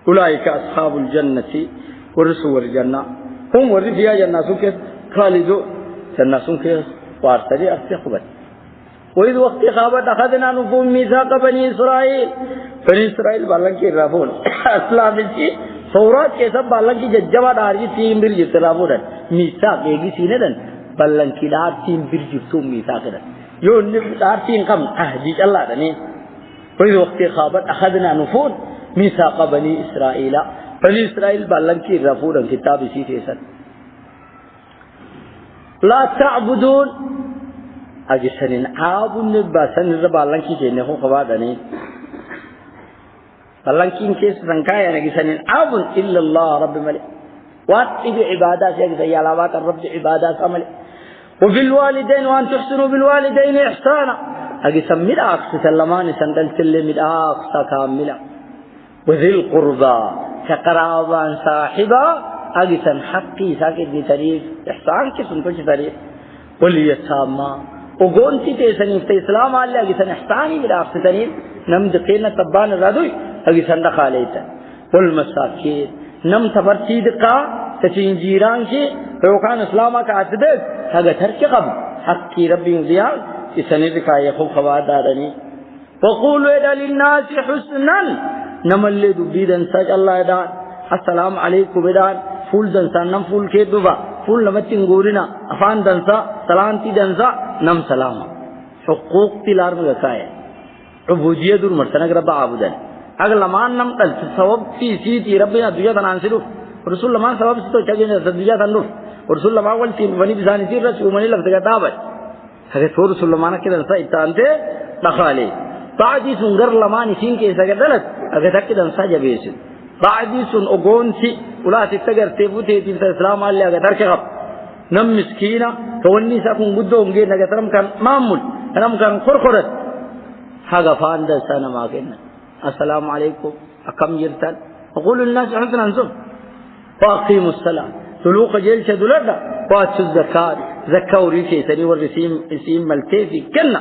أولئك أصحاب الجنة ورسول الجنة هم ورثيا جنة سكت خالدو جنة سكت وارتدي أستقبل وإذ وقت خابت أخذنا نفوم ميثاق بني إسرائيل بالله کی رافون اسلام کی ثورات کے سب بالله کی ججوا دارجی تیم بیر جت رافون میثاق ایگی سینے دن بالله کی دار تیم بیر جتو میثاق دن یو دار تیم کم عهدی الله دنی وإذ وقت خابت أخذنا نفوم ميثاق بني إسرائيل بالله کی رافون کتاب اسی فیصد لا تعبدون أجسنين عابون باسن بالله کی جنه ہو خوا دنی الله كين كيس رنكايا نجسنين عابد إلا الله رب ملك واتبع عبادات يجزي على وات الرب عبادات عمل وبالوالدين وأن تحسنوا بالوالدين إحسانا أجسم من أقصى سلمان سندل سلم من أقصى كاملا وذي القربى كقرابا صاحبا أجسم حقي ساكت بتريف إحسان كسن كل تريف واليتامى وقونتي تيسني في الإسلام على أجسم إحساني بالأقصى تريف نمد قينا تبان الرادوي أجسن دخاليتا والمساكين نم تبرتي دقا تتنجيران كي وكان إسلامك عتدك هذا ترك قبل حقي ربي زياد إسندك يخوف خوادارني وقولوا إلى للناس حسنا نملي دبيدا ساج الله يدان السلام عليكم بدان فول دنسا نم فول كيدوبا فول لمتين غورنا أفان دنسا سلامتي دنسا نم سلاما حقوق تلار مغاكاية عبودية دور مرسنك رب عبودان اگر لمان نم قل سواب في سيتي ربنا دجا تنانسلو رسول لمان سواب ستو چاگين دجا تنوف رسول لمان والتي بني بزاني سير رسول مني لفتك دابت اگر تو رسول لمان کے دنسا اتانتے دخالي بعدي سنگر لمان سين کے سگدلت اگر تک دنسا جبيسن بعدي سن اگونسي ولا تتگر تيبوتي تيب السلام عليه اگر تركب نم مسكينة كوني ساكن بدو انجي نگر ترم كان مامول نم كان خرخرت هذا فاند سنة ما كنا السلام عليكم أكم جرتان أقول الناس حسنا انزم وأقيموا الصلاة تلوق جيل شدولنا واتشوا الزكاة زكاة وريكي سني والرسيم ملتيفي كنا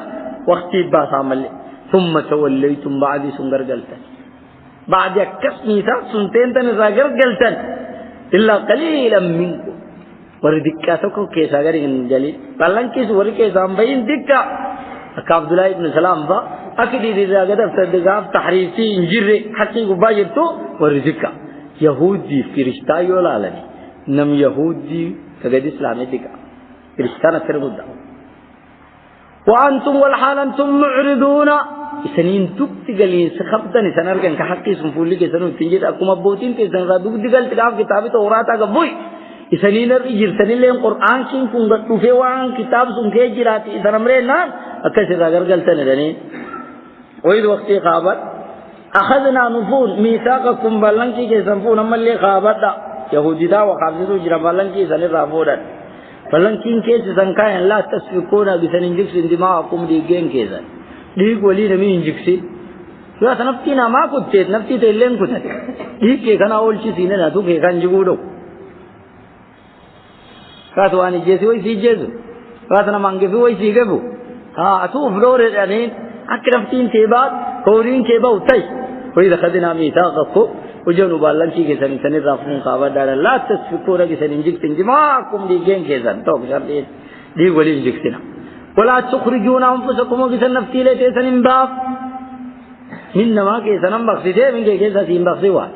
وقتي باس عمل ثم توليتم بعد سنگر قلتان بعد يكس ميثاق سنتين تنزاقر قلتان إلا قليلا منكم وردكاتكم كيسا غرين جليل بلان كيس وركيسا مبين دكا عبد الله بن سلام با أكيد إذا قدر تدقاف تحريفي إنجر حقيق باجرتو ورزقا يهودي فرشتا يولالني نم يهودي كقد إسلامي دقا فرشتانا ترمدا وأنتم والحال أنتم معرضون سنين تبتقلين سخبتني سنرقن كحقي سنفولي كسنو تنجد أكم أبوتين كسن رادوك دقل تقاف كتابي توراتا قبوي سنين الرجل سنين لهم قرآن كين كنغت تفوان كتاب سنكي جراتي إذا نمرين نان أكسر أغر قلتني دنين وإذ وقت خابت أخذنا نفون ميثاقكم بلنكي كيسنفون أما اللي خابت يهودي دا وخابسوا جرى بلنكي سنين رافودا بلنكين كيس سنكاين لا تسفكونا بسنين جكسين دماغكم ديگين كيسا ديگ ولي نمين جكسين يواس نفتينا ما كتت نفتي تيلين كتت ديگ كي كان أول شي سينة نتو كي كان جگودو كاتواني جيسي ويسي جيسو كاتنا مانگي في ويسي گبو أتوف دور الأنين أكرفتين تيبات كورين تيباو تاي وإذا خذنا ميثاقكم وجنوا بالله كي سنين سنين رافون قابل دار لا تسفكون كي سنين جكتين جماعكم ديگين كيسان توق شرطين دي ولين جكتنا ولا تخرجون أنفسكم كي سن نفتي لتي سنين باف منما كي سنن بخصي دي من كي سنين بخصي وان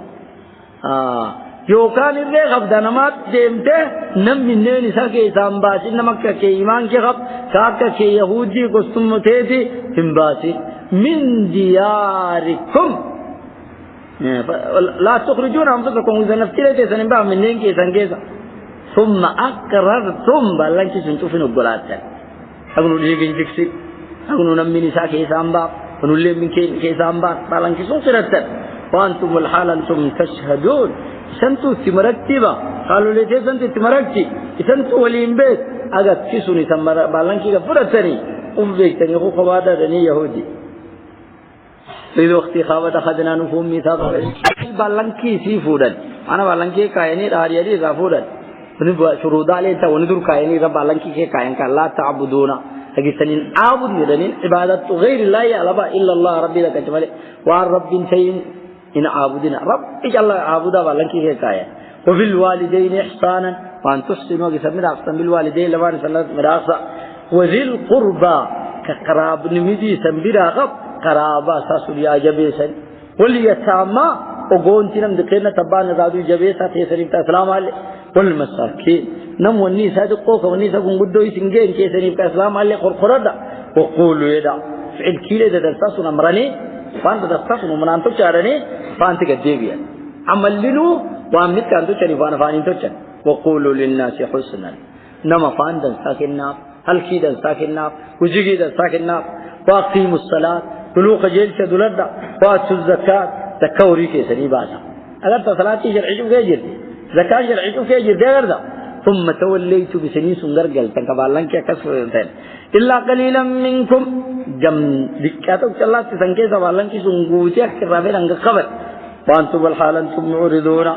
يوكان الرئي غفدا نمات ديمته نم من نساء كي سامباسي نمك كي إيمان كي غف كاكا كي يهودي قسطمتيتي تنباسي من دياركم لا تخرجون أنفسكم إذا نفتلت سنباه من نين كي سنكيسا ثم أقررتم بالله كي سنتوفين القلات أقولوا ليقين جكسي أقولوا نم نساء كي سامبا أقولوا لي من كي سامبا بالله كي سنصرت وأنتم الحال أنتم تشهدون سنتو تمركتبا قالوا لي سنتو تمركتي سنتو ولين بيت أجد كيسوني سمر بالانكي كفرتني بيكتني خو خوادا دني يهودي في وقت خاوت أخذنا نفهم ميثاق بالانكي سيفودن أنا بالانكي كايني راريالي رافودن ونبغى شروط عليه تا وندور كايني رب بالانكي كاين كلا تعبدونا لكن سنين عابد يدنين عبادة غير الله يعلم إلا الله ربي لك جمال والرب شيء إن عابدنا رب إجعل عابدا بالانكي كاين وفي الوالدين إحسانا وأن تحسنوا بسمير أحسن بالوالدين لما نسلت مراسة وذي القربى كقراب نمدي سنبير أغب قرابا ساسوليا جبيسا واليتامى وقونتنا مدقينا تبان رادو جبيسا تيسرين تسلام عليه والمساكين نم والنيسا دقوك والنيسا قنقدو يسنجين كيسرين تسلام عليه قرقردا وقولوا يدا فعل كيلة دلتاسنا مراني فانت دلتاسنا منانتو چارني فانت قديبيا عملنو وامنت كانتو چني فانا فانينتو چن وقولوا للناس حسنا نما فاندن ساكننا هلكيدن ساكننا وجيدن ساكننا واقيموا الصلاة طلوق جيل شدولدا واتوا الزكاة تكوري كيسني باسا اگر صلاة شرعي في جير زكاة شرعي في جير غير ذا ثم توليتوا بسنين سنگر گلتن كبالن كيا كسرتن الا قليلا منكم جم دكاتو چلا تسنكي سوالن کی سنگوتي اكرابه رنگ خبر وانتم بالحال انتم معرضون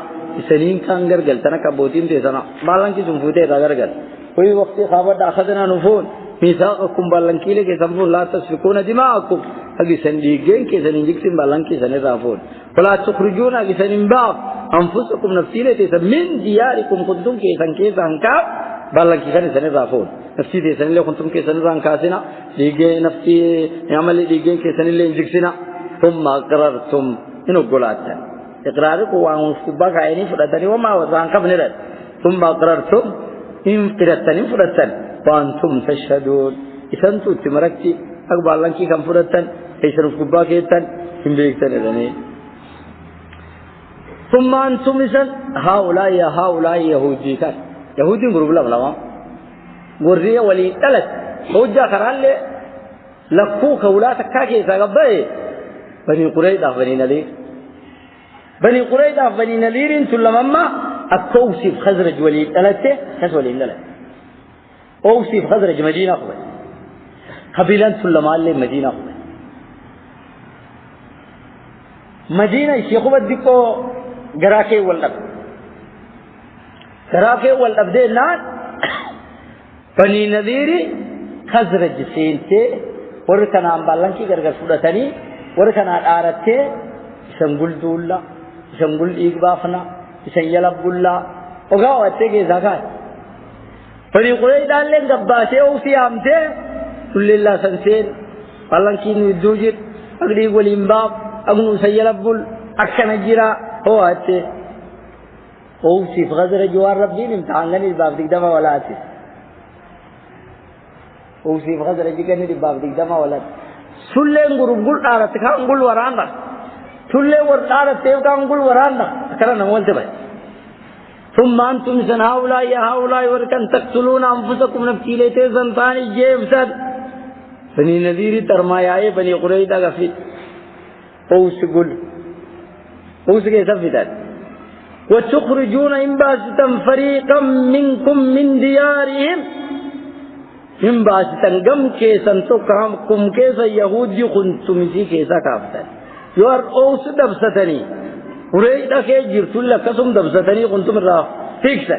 سنين كانگر گلتن كبوتين تيسنا بالن کی سنفوته داگر گل کوئی وقت خبر اخذنا نفون ميثاقكم بالن کی لے کہ سمو لا تسفكون دماءكم أجسن ليجين كيسن يجسن بالان كيسن الرافون ولا تخرجون أجسن باب أنفسكم نفسية من دياركم كنتم كيسن كاب بالان كيسن الرافون نفسي كيسن اللي كنتم كيسن رانكاسنا ليجين نفسي يعمل ليجين كيسن اللي يجسنا ثم أقررتم إنه قلاتنا إقراركم وأنفسكم عيني فرتني وما وزان كبنرد ثم أقررتم إن فرتني فرتن وأنتم تشهدون إذن تمركتي أقبل لك كم فرتن يشرف كبا كيتن هم بيكتن لني ثم أنتم إذن هؤلاء يهودي كان يهودي غرب لا بلا غرية ولي ثلاث وجا كرال له لكوك ولا تكاكي ساقبه بني قريظة بني قريظة بني نذير سلمما التوصيف خزرج ولي ثلاثة كاس ولي ثلاث أوصيف خزرج مدينة قبل قبيلة سلمان له مدينة قبل مدينة شيخ بديكو غراكي والأب ده نان بني نذير خزرج سينته وركنا عم بالانكي غرغر فودتني وركنا آرته سنقول دولا سنقول إيقبافنا سنيلب بولا وقاوة تيجي زكاة بني قريظة لين قباسه وسيامته كل الله سنسين بالانكي نودوجت أقري والإمباب أغنو سيلب بول أكنا جرا هو أتي أوصف غزر جوار ربين امتحانني الباب ديك دما ولا أتي أوصف غزر جيكني الباب ديك دما ولا سلّين غرقول آرت كان غول ورانا سلّين ورآرت تيو كان غول ورانا أكرا نمول تبعي ثم أنتم سن هؤلاء وركن تقتلون أنفسكم نفسي ليتي زنطاني جيبسد بني نذير ترمايا بني قريظة غفي أوس كيسا فتات وتخرجون إن باستا فريقا منكم من ديارهم إن باستا قم كيسا تقام كيسا يهودي كنتم سي كيسا كافتا يوار أوس دبستني قريظة كي جرتو لكسم دبستني كنتم الراف فيكسا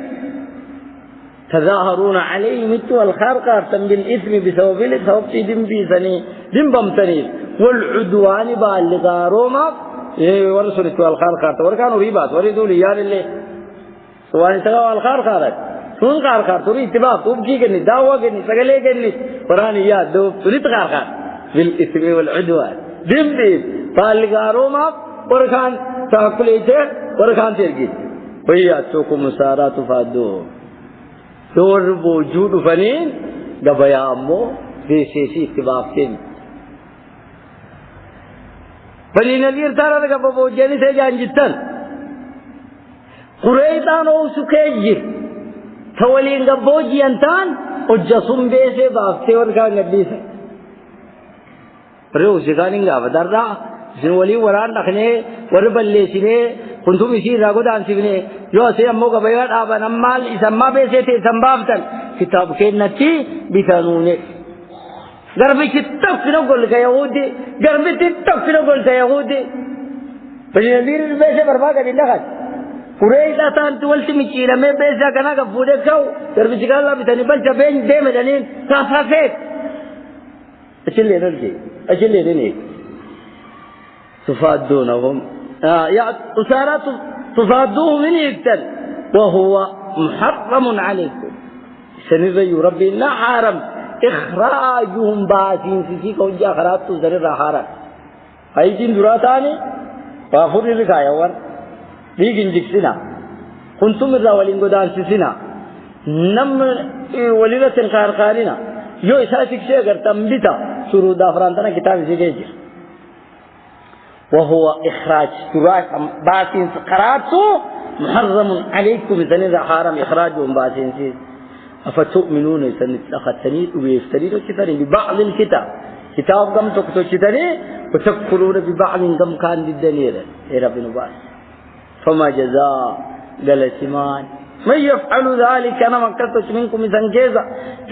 تظاهرون عليه متو الخارقار بالإثم بسبب دم بيسني دم بمتني والعدوان بالغاروما ورسول الخارقار وركانوا ريبات وريدوا ليال اللي سواني سقوا الخارقار سون خارقار تري اتباع توبكي كني دعوة كني سقلي كني وراني يا دوب تريد خارقار بالإثم والعدوان دم بيس بالغاروما وركان تاكليته وركان ترجي وياتوكم مسارات فادو دور وجود فنين دبيامو بيسيسي اتباقين بني نذير ترى لك بوجاني سجان جتن قريطان او سكيجر تولين بوجي انتان وجسم بيسي باقتي وركان نديسي بريو سيغانين غابة دردا سنولي وران نخني وربالي سنه كنتم يسير راقو دانسي بني يو سي امو قبيات آبا نمال اسما بيسي تي سنبافتن كتاب كينتي بثانوني غربي تتف نقول لك يهودي غربي تتف نقول لك يهودي بني نذير البيسة برباقة دي نخد قريظة تان تولت مكيلة مي بيسة كنا كفودة كو غربي تقال الله بتاني بلجة بين ديمة دانين كافافيت أشلي رجي أشلي رني تفادونهم يا أسارة تفادوه من يقتل وهو محرم عليكم سنرى ربي لا حرم إخراجهم باسين سيسي كونجا خراب تزرر راحارا هايجين دراتاني وافر ركايا ور ليجين جكسنا كنتم الراولين قدان سيسنا نم وليلة الخارقارنا يو إساسك شيئر تنبتا شروع دافرانتنا كتاب سيجيجر وهو إخراج تراك باسين قراتو محرم عليكم سنرى حرام إخراجهم باسين سيسي أفتؤمنون سنتأخذتني ويفترين وكترين ببعض الكتاب كتاب قم تكتو كترين وتكفرون ببعض قم كان للدنيا يا رب نباس فما جزاء قال سمان من يفعل ذلك أنا مكتوش منكم سنكيزا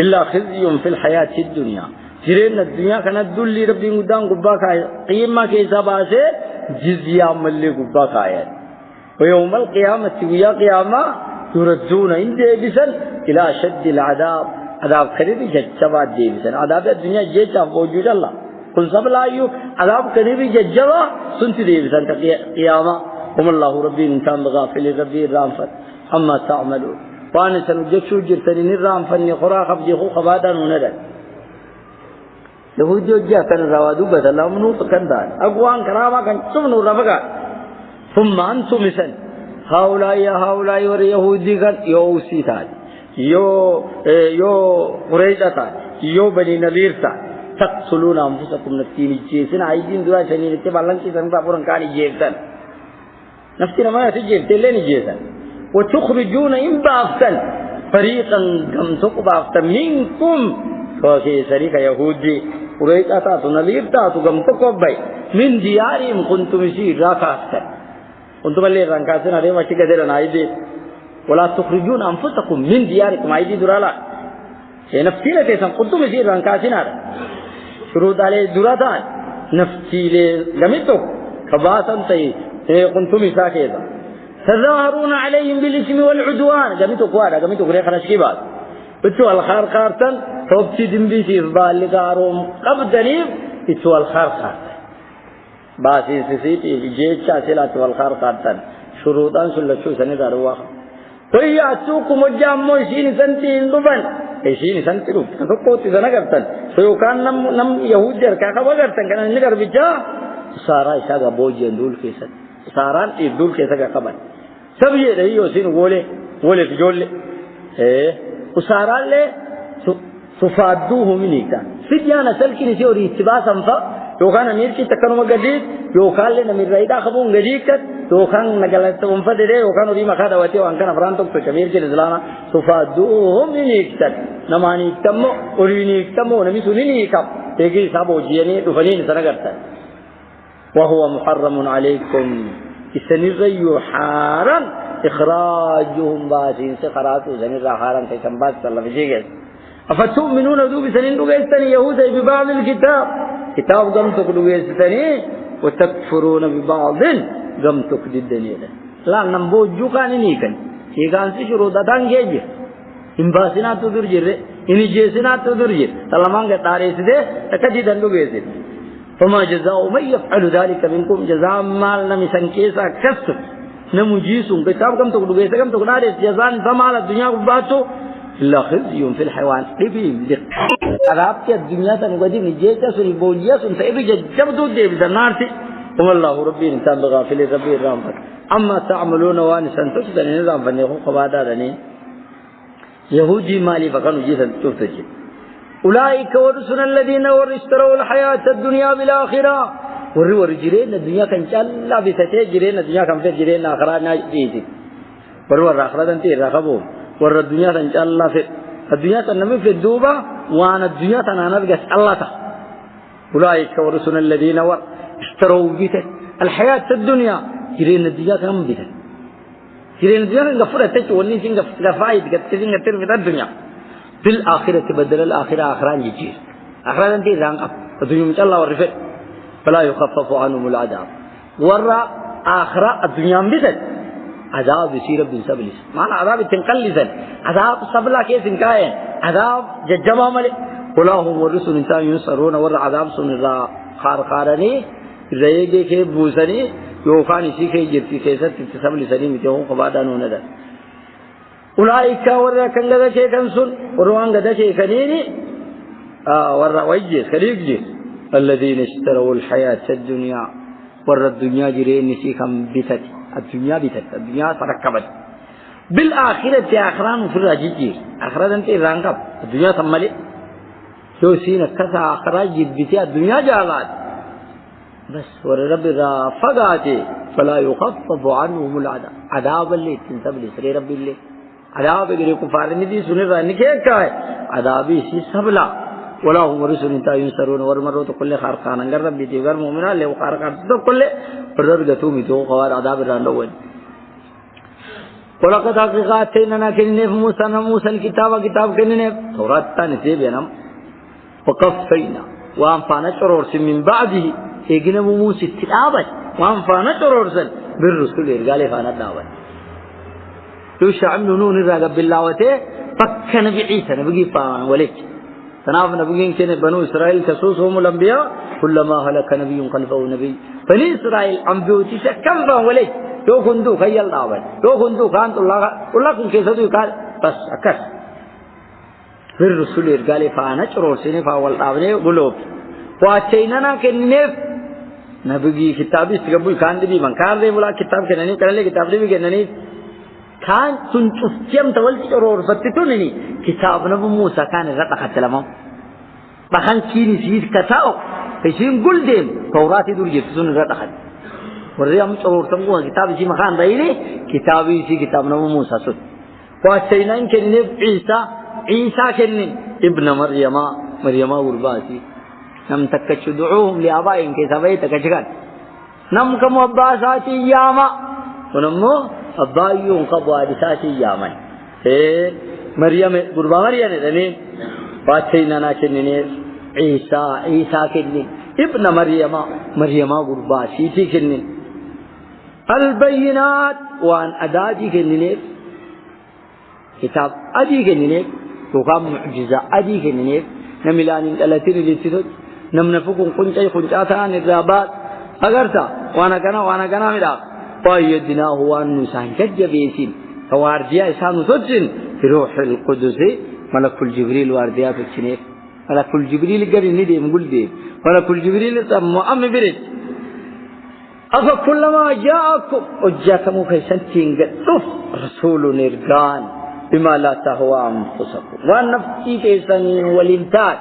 إلا خزي في الحياة الدنيا جرين الدنيا كانت دولي ربي مدان قباك قيمة كيسا باسي جزيا ملي قباك آيات ويوم القيامة ويا قيامة يردون عند بسن إلى شد العذاب عذاب خريب جتبات دي بسن عذاب الدنيا جيتا موجود الله كن سبلايو عذاب كنبي ججبا سنت دي بسنت قيامة هم الله ربي إنسان بغافل ربي الرامفت أما تعملون وأنا سنجشو جرتني الرامفت نخرا خبجي خو خبادا وندا يهود جوجا كان روادو بدلا منو فكندان أقوان كراما كان سمنو رفقا ثم أنتم مثل هؤلاء واليهودي كان يوسي تاج يو قريشة تاج يو بني نذير تاج تقتلون أنفسكم نفتين جيسن عايزين دوا شنين تبالن كيسن بابورن كاني جيسن نفتين ما يسجل تلين جيسن وتخرجون إن بافتن فريقا كم تقبافتن منكم فكي سريك يهودي قريشة تاج نذير تاج كم تقباي من ديارهم كنتم شيء راكاستن كنتم اللي رانكاسن هذه ما تكذبون عايزين ولا تخرجون أنفسكم من دياركم عايزين درالا نفتين تيسن كنتم شيء رانكاسن هذا شروط عليه دراتان نفتي له لمتو كباسن تي كنتم ساكيدا تظاهرون عليهم بالاسم والعدوان لمتو قوادا لمتو غير خلاص كي بعد بتو الخار خارتن توبتي دمبي في بالغارهم قبدنيم بتو الخار خارتن باسي سيتي جيتشا سلات والخار خارتن شروطان سلشو سنه روا وياتوكم جامو شين سنتين دبن شين سنتلو كتوكوتي زنغرتن سيوكان نم يهودير كاكا وغرتن كان نغر بيجا سارا إساقا بوجي اندول كيسا ساران إردول كيسا كاكبان سب یہ رہی حسین وولے تجولے وساران لے تفادوه منيكا فديان أسأل كني سيوري اتباس أنفا يوكان أمير كي تكنو مجديد يوكان لنا من رأيدا خبون جديد يوكان نقلت أنفا ده يوكان ودي مخادا واتي وانكان أفرانتوك تكمير كي نزلانا تفادوه منيكا نماني اكتمو وريني اكتمو نميسوني اكتم تيجي سابو جياني دفنين سنقرتا وهو محرم عليكم السنرى حارا إخراجهم باسين سخراتو سنرى حارا كيسان باس صلى الله عليه وسلم أفتؤمنون ذو بسنين لغيستني يهودا ببعض الكتاب كتاب قمتك لغيستني وتكفرون ببعض قمتك للدنيا لا نمبو جوكاني نيكن كيكان سيشرو داتان جيجي إن باسنا تدرجر إن جيسنا تدرجر سلمان كتاريس دي تكجدن لغيست فما جزاء من يفعل ذلك منكم جزاء مال نمسن كيسا كسر نمجيسون كتاب قمتك لغيست قمتك ناريس جزاء فمال الدنيا قباتو إلا خزي في الحيوان إبين دق أغابت الدنيا تنقدي نجيتا سني بوليا سن سيبي جبدو دي بدنارتي والله ربي إنسان بغافل ربي الرامك أما تعملون وانسان تجدن نظام فنيخو قبادا دني يهودي مالي فقانو جيسا تفتجي أولئك ورسنا الذين اشتروا الحياة الدنيا بالآخرة ور جرين الدنيا كان جلا بتتي جرين الدنيا كان في جرين آخرة ناجيتي ور آخرة انتي رخبوهم ور الدنيا تنجل الله في الدنيا تنمي في الدوبة وأنا الدنيا تنانبقى الله أولئك ورسنا الذين اشتروا بيته الحياة الدنيا جرين الدنيا كم بيته جرين الدنيا نقفلها تجولني سين قفايد قتلين قتل في الدنيا في الآخرة بدل الآخرة آخران يجير آخران أنتي رانق الدنيا مش الله ورفع فلا يخفف عنهم العذاب ور آخرة الدنيا بيته عذاب يصير بن سبلس معنى عذاب تنقلزا عذاب سبلا كيس كاين عذاب ججما ملك ولاهم ورسل انسان ينصرون ور عذاب سنرا خارقارني ريجي كي بوسني يوخاني سي كي جرتي كيست تسبلسني متو قبادانو ندا اولئك ور كنغدا شي كنسل وروان غدا شي كنيني ور ويجس كليجي الذين اشتروا الحياة الدنيا ور الدنيا جرين سي كم بيتت الدنيا بيتت الدنيا تركبت بالآخرة آخران في الرجيج آخرة أنت رانكب الدنيا ثملي شو سين كذا آخرة جدتي الدنيا جالات بس ورب فقاتي فلا يخفف عنهم العذاب عذاب اللي تنسب لسري رب اللي عذاب غير كفار ندي سنر نكاي عذابي سي سبلا ولا هم رسول انت ينصرون ورمروا كل خارقان غير رب دي غير مؤمن له خارقان كل برغتو ميتو قوار عذاب راندون ولقد حقيقاتنا كننف موسى الكتاب كننف تورات تنسيبنا وقفينا وانفانا شرور من بعده اجنا موسى تلابت وانفانا شرور بالرسول قال فانا دعوه لو شعب نون الرغب بالله فكن بعيسى نبي فان ولك تناف نبيين كن بنو إسرائيل تسوسهم الأنبياء كلما هلك نبي خلفه نبي بني إسرائيل أنبياء كم فولي تو كندو خيال داون تو كندو كان الله كن كيسدو قال بس أكس في الرسول قال فانا شرور سنة فاول داونه قلوب واتيننا كنف نبي كتابي استقبل كان دبي من كان دي ولا كتاب كنني كان لي كتاب دبي كنني كان تنشوفيام تولي شرور فتتونني كتاب نبي موسى كان رتا خاتلمام بخان كيني سيد كتاو فيشين قلدم توراتي دور جتسون رتا خات وريام شرور تمو كتاب شي مكان دايلي كتابي شي كتاب نبي موسى سد واتيننا كنف عيسى كنن ابن مريم ورباسي نم تكش دعوهم لآبائهم كسبي تكشكات نم كم أباساتي ياما ونمو أبايون قبوادساتي ياما مريم قربا مريم نني باتيننا كنني عيسى كنن ابن مريم قرباسي كنن البينات وان أداتي كنن كتاب أدي كنن وقام معجزة أدي كنن نملان التي لتدت نمنفقون قنجاتا الرابات أغرتا وانا كنا ملا فايدنا هو النسان كجبيسين فوارديا إسانو تجن في روح القدس ملك الجبريل وارديا في الشنيف ملك الجبريل قرن ندي مقول دي ملك الجبريل مؤمن برد أفكلما جاءكم أجاكم كيسنتين قد رسول نرقان بما لا تهوى أنفسكم والنفسي تيسانين والإمتاد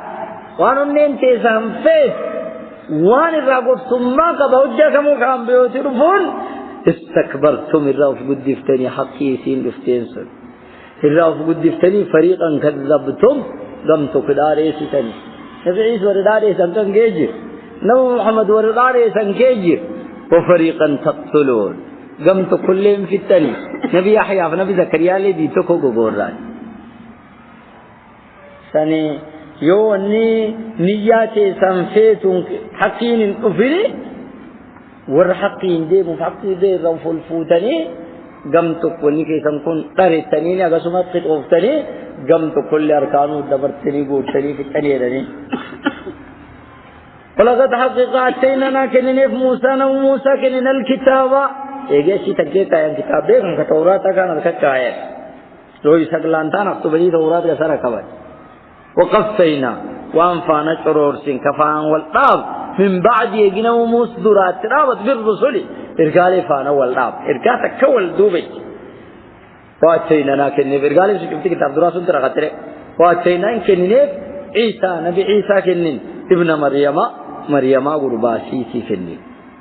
وانونين تيسان فيس وان الرابط ثم كبهجكم كام بيوترفون استكبرتم الراف قد دفتني حقي سين دفتين سن الراف قد دفتني فريقا كذبتم قمت كداري ستني نبي عيسى ورداري سنكن جيجر نبي محمد ورداري سنكيجر وفريقا تقتلون قمت كلهم في التاني نبي يحيى ونبي زكريا لدي تكو غوران سني يوني نياتي سنفيتون حقين أفري ورحقين دي مفحقين دي روف الفوتاني قمت كوني كي سنكون قريتاني أغسومات قد أفتاني قمت كل أركانو دبرتني قولتني في التاني ولقد حقق أتيننا كننف موسى كنن الكتابة إيجاشي تكيتا يعني كتاب دي كان كتوراتا كان ركتا آيات لو يساقلانتان أكتبني تورات كسر كبير وقفينا وانفانا شرور سين كفان والطاب من بعد يجينا ومصدرات رابط بالرسل إرقالي فانا والطاب إرقاتا كول دوبي واتينا كننف إرقالي سكبتي كتاب دراسون ترغتري واتينا كننف نبي عيسى كنن ابن مريم غرباسي كنن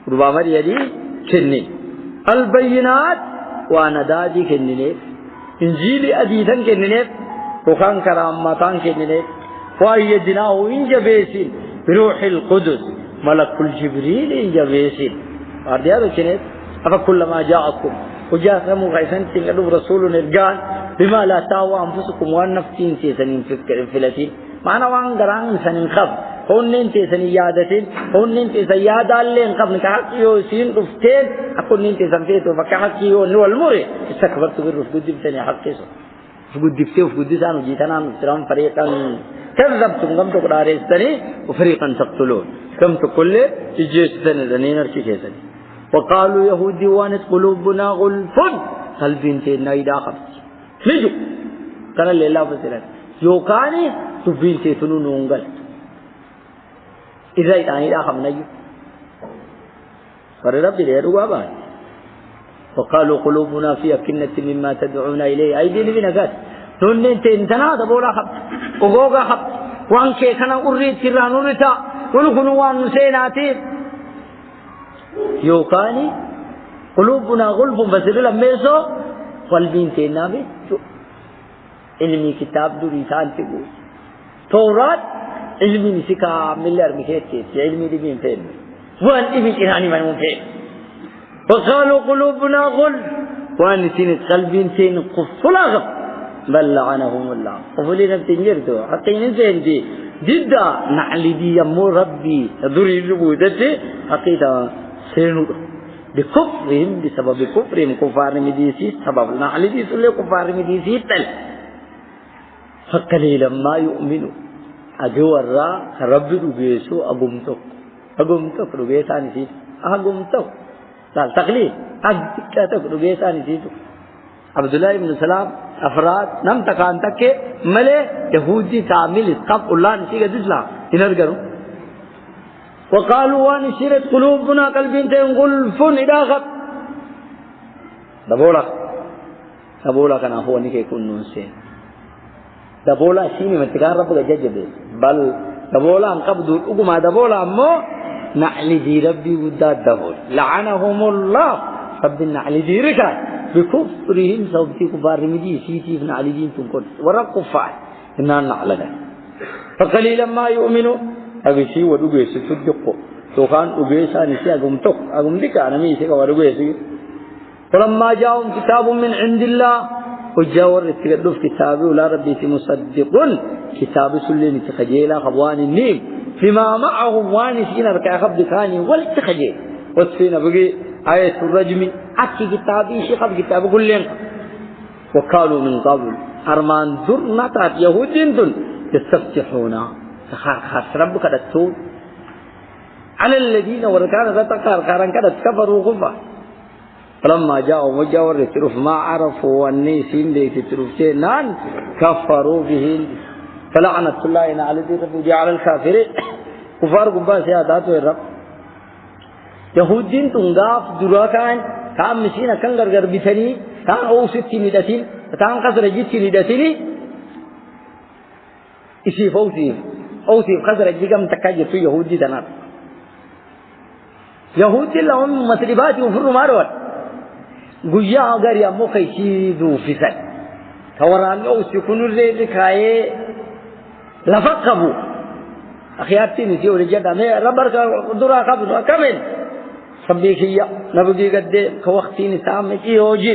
غربا مريم كنن البينات وانا دادي كننف إنجيلي أديثا كننف وكان كرامتان كننف وأيدناه إنجبيسين بروح القدس ملك الجبريل إنجبيسين أرديا بكننف أفكلما جاءكم وجاءكم غيثان تنقلوا رسول نرقان بما لا تهوى أنفسكم والنفسين سيسنين فلتين معنى وان قران سنين خب هونين تيسن يادتين هونين تيسن يادالين قبل كحق يوسين رفتين أكونين تيسن فيتو فكحق يو الموري استكبرت بالرفق دبتني حق يسو فقد دبتي وفقد دسانو جيتنا نفترام فريقا كذبتم قمت قراريستني وفريقا تقتلون قمت كل تجيستني ذنين ارشي كيسني وقالوا يهودي وانت قلوبنا غلف قلبين تينا إذا خبت لجو كان اللي الله فسرت يوكاني تبين تيتنون ونقل إذا يتعني لا خمنا يو فرب ليروا بابا وقالوا قلوبنا في أكنة مما تدعون إليه أيدي لبنكات نونين تنتنا دبولا خبت وغوغا خبت وانكي كان أريد كران أريتا ونكونوا وان نسيناتي يوكاني قلوبنا غلف فسر لميسو قلبين تينا بي علمي كتاب دوري سانتي بوي توراة علمي نسيكا مليار مكيتي علمي دي بين فين وان ابن إيراني من مفين وقالوا قلوبنا غلف وان نسينت قلبين تين قفلا غف بل لعنهم الله قفلين بتنجردو حتى ينزين دي جدا نعلي دي يمو ربي دوري ربودتي حقيقة سينو بكفرهم بسبب كفرهم كفار مديسي سبب نعلي دي سلي كفار مديسي تل فقليلا ما يؤمنوا أجورا ربي رجيسو أقومتك رجيسان سيد أقومتك لا تقليد أقومتك رجيسان سيد عبد الله بن سلام أفراد نم تكان تك ملء يهودي كامل قب الله نسيج الإسلام ينرجعوا وقالوا وانشرت قلوبنا قلبين تنقل فن إداخت دبولا كان هو نيكي يكون نونسين دبولا شيني متكار ربك ججبه بل دبولا انقبضوا الأقمى دبولا أمو نعلي دي ربي وداد دبول لعنهم الله رب النعلي دي ركا بكفرهم صوبتي كبار رمجي سيتي في نعلي دين تنقل ورب كفار إننا نعلنا فقليلا ما يؤمنوا أغشي ودوغي ستدقوا توخان أغيسا نسي أغمتك أنا ميسي ودوغي فلما جاءهم كتاب من عند الله وجاور التقدف كتابه ولا ربي مصدق كتاب سلين تخجيلا خبوان النيم فيما معهم وانسين ركع خبد ثاني والتخجيل وصفين بقي آية الرجم أكي كتابي شخب كتاب كلين وقالوا من قبل أرمان ذر نطات يهود دن يستفتحون خاص ربك دتون على الذين وركان ذاتكار كارن كدت كفروا غفا فلما جاءوا وجاور التروف ما عرفوا النيسين دي تروفتين نان كفروا به فلعنة الله على ذي رب جعل الكافرين كفار قباس يا ذاته الرب يهودين تنغاف دراكان كان مسينا كان غرغر بثني كان أوسط ندتين كان قصر جيت ندتين إسيف أوسيف قصر جيكم تكاجر في يهودي تنار يهودي لهم مسربات وفروا ماروات گویا اگر یا موقعی دو فیصد کوران او سکونو ری کای لفقبو اخیاتی نسی ورجا دمه ربر کا درا قبض کمن سبیخیا نبگی گدے کوقتی نسام کی ہوجی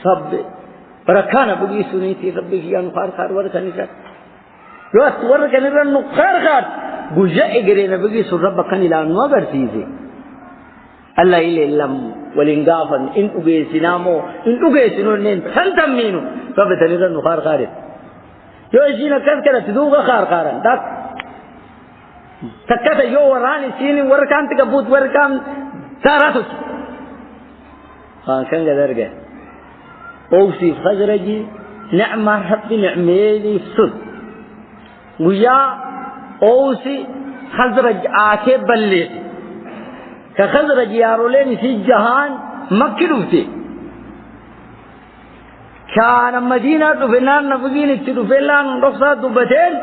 سب برکان بگی سنی تھی سبیخیا نخار ور کنیسا لو ور کنیرن نخار گویا اگرے نبگی سر رب کنی لان مگر چیزے الله إلا لم ولنقافا إن أجيسنامو إن أجيسنو إن تنتمينو فبتنير النخار خارج يوجينا كذكرة تدوغ خارقارا داك تكتا يو وراني سيني وركان تكبوت وركان ساراتوك كان قدرقة أوصي خزرجي نعمة رب نعميلي سد ويا أوصي خزرج آكي بلي كخزرج يارولين في جهان مكروتي كان مدينة فنان نفقين التلفلان رخصات دبتين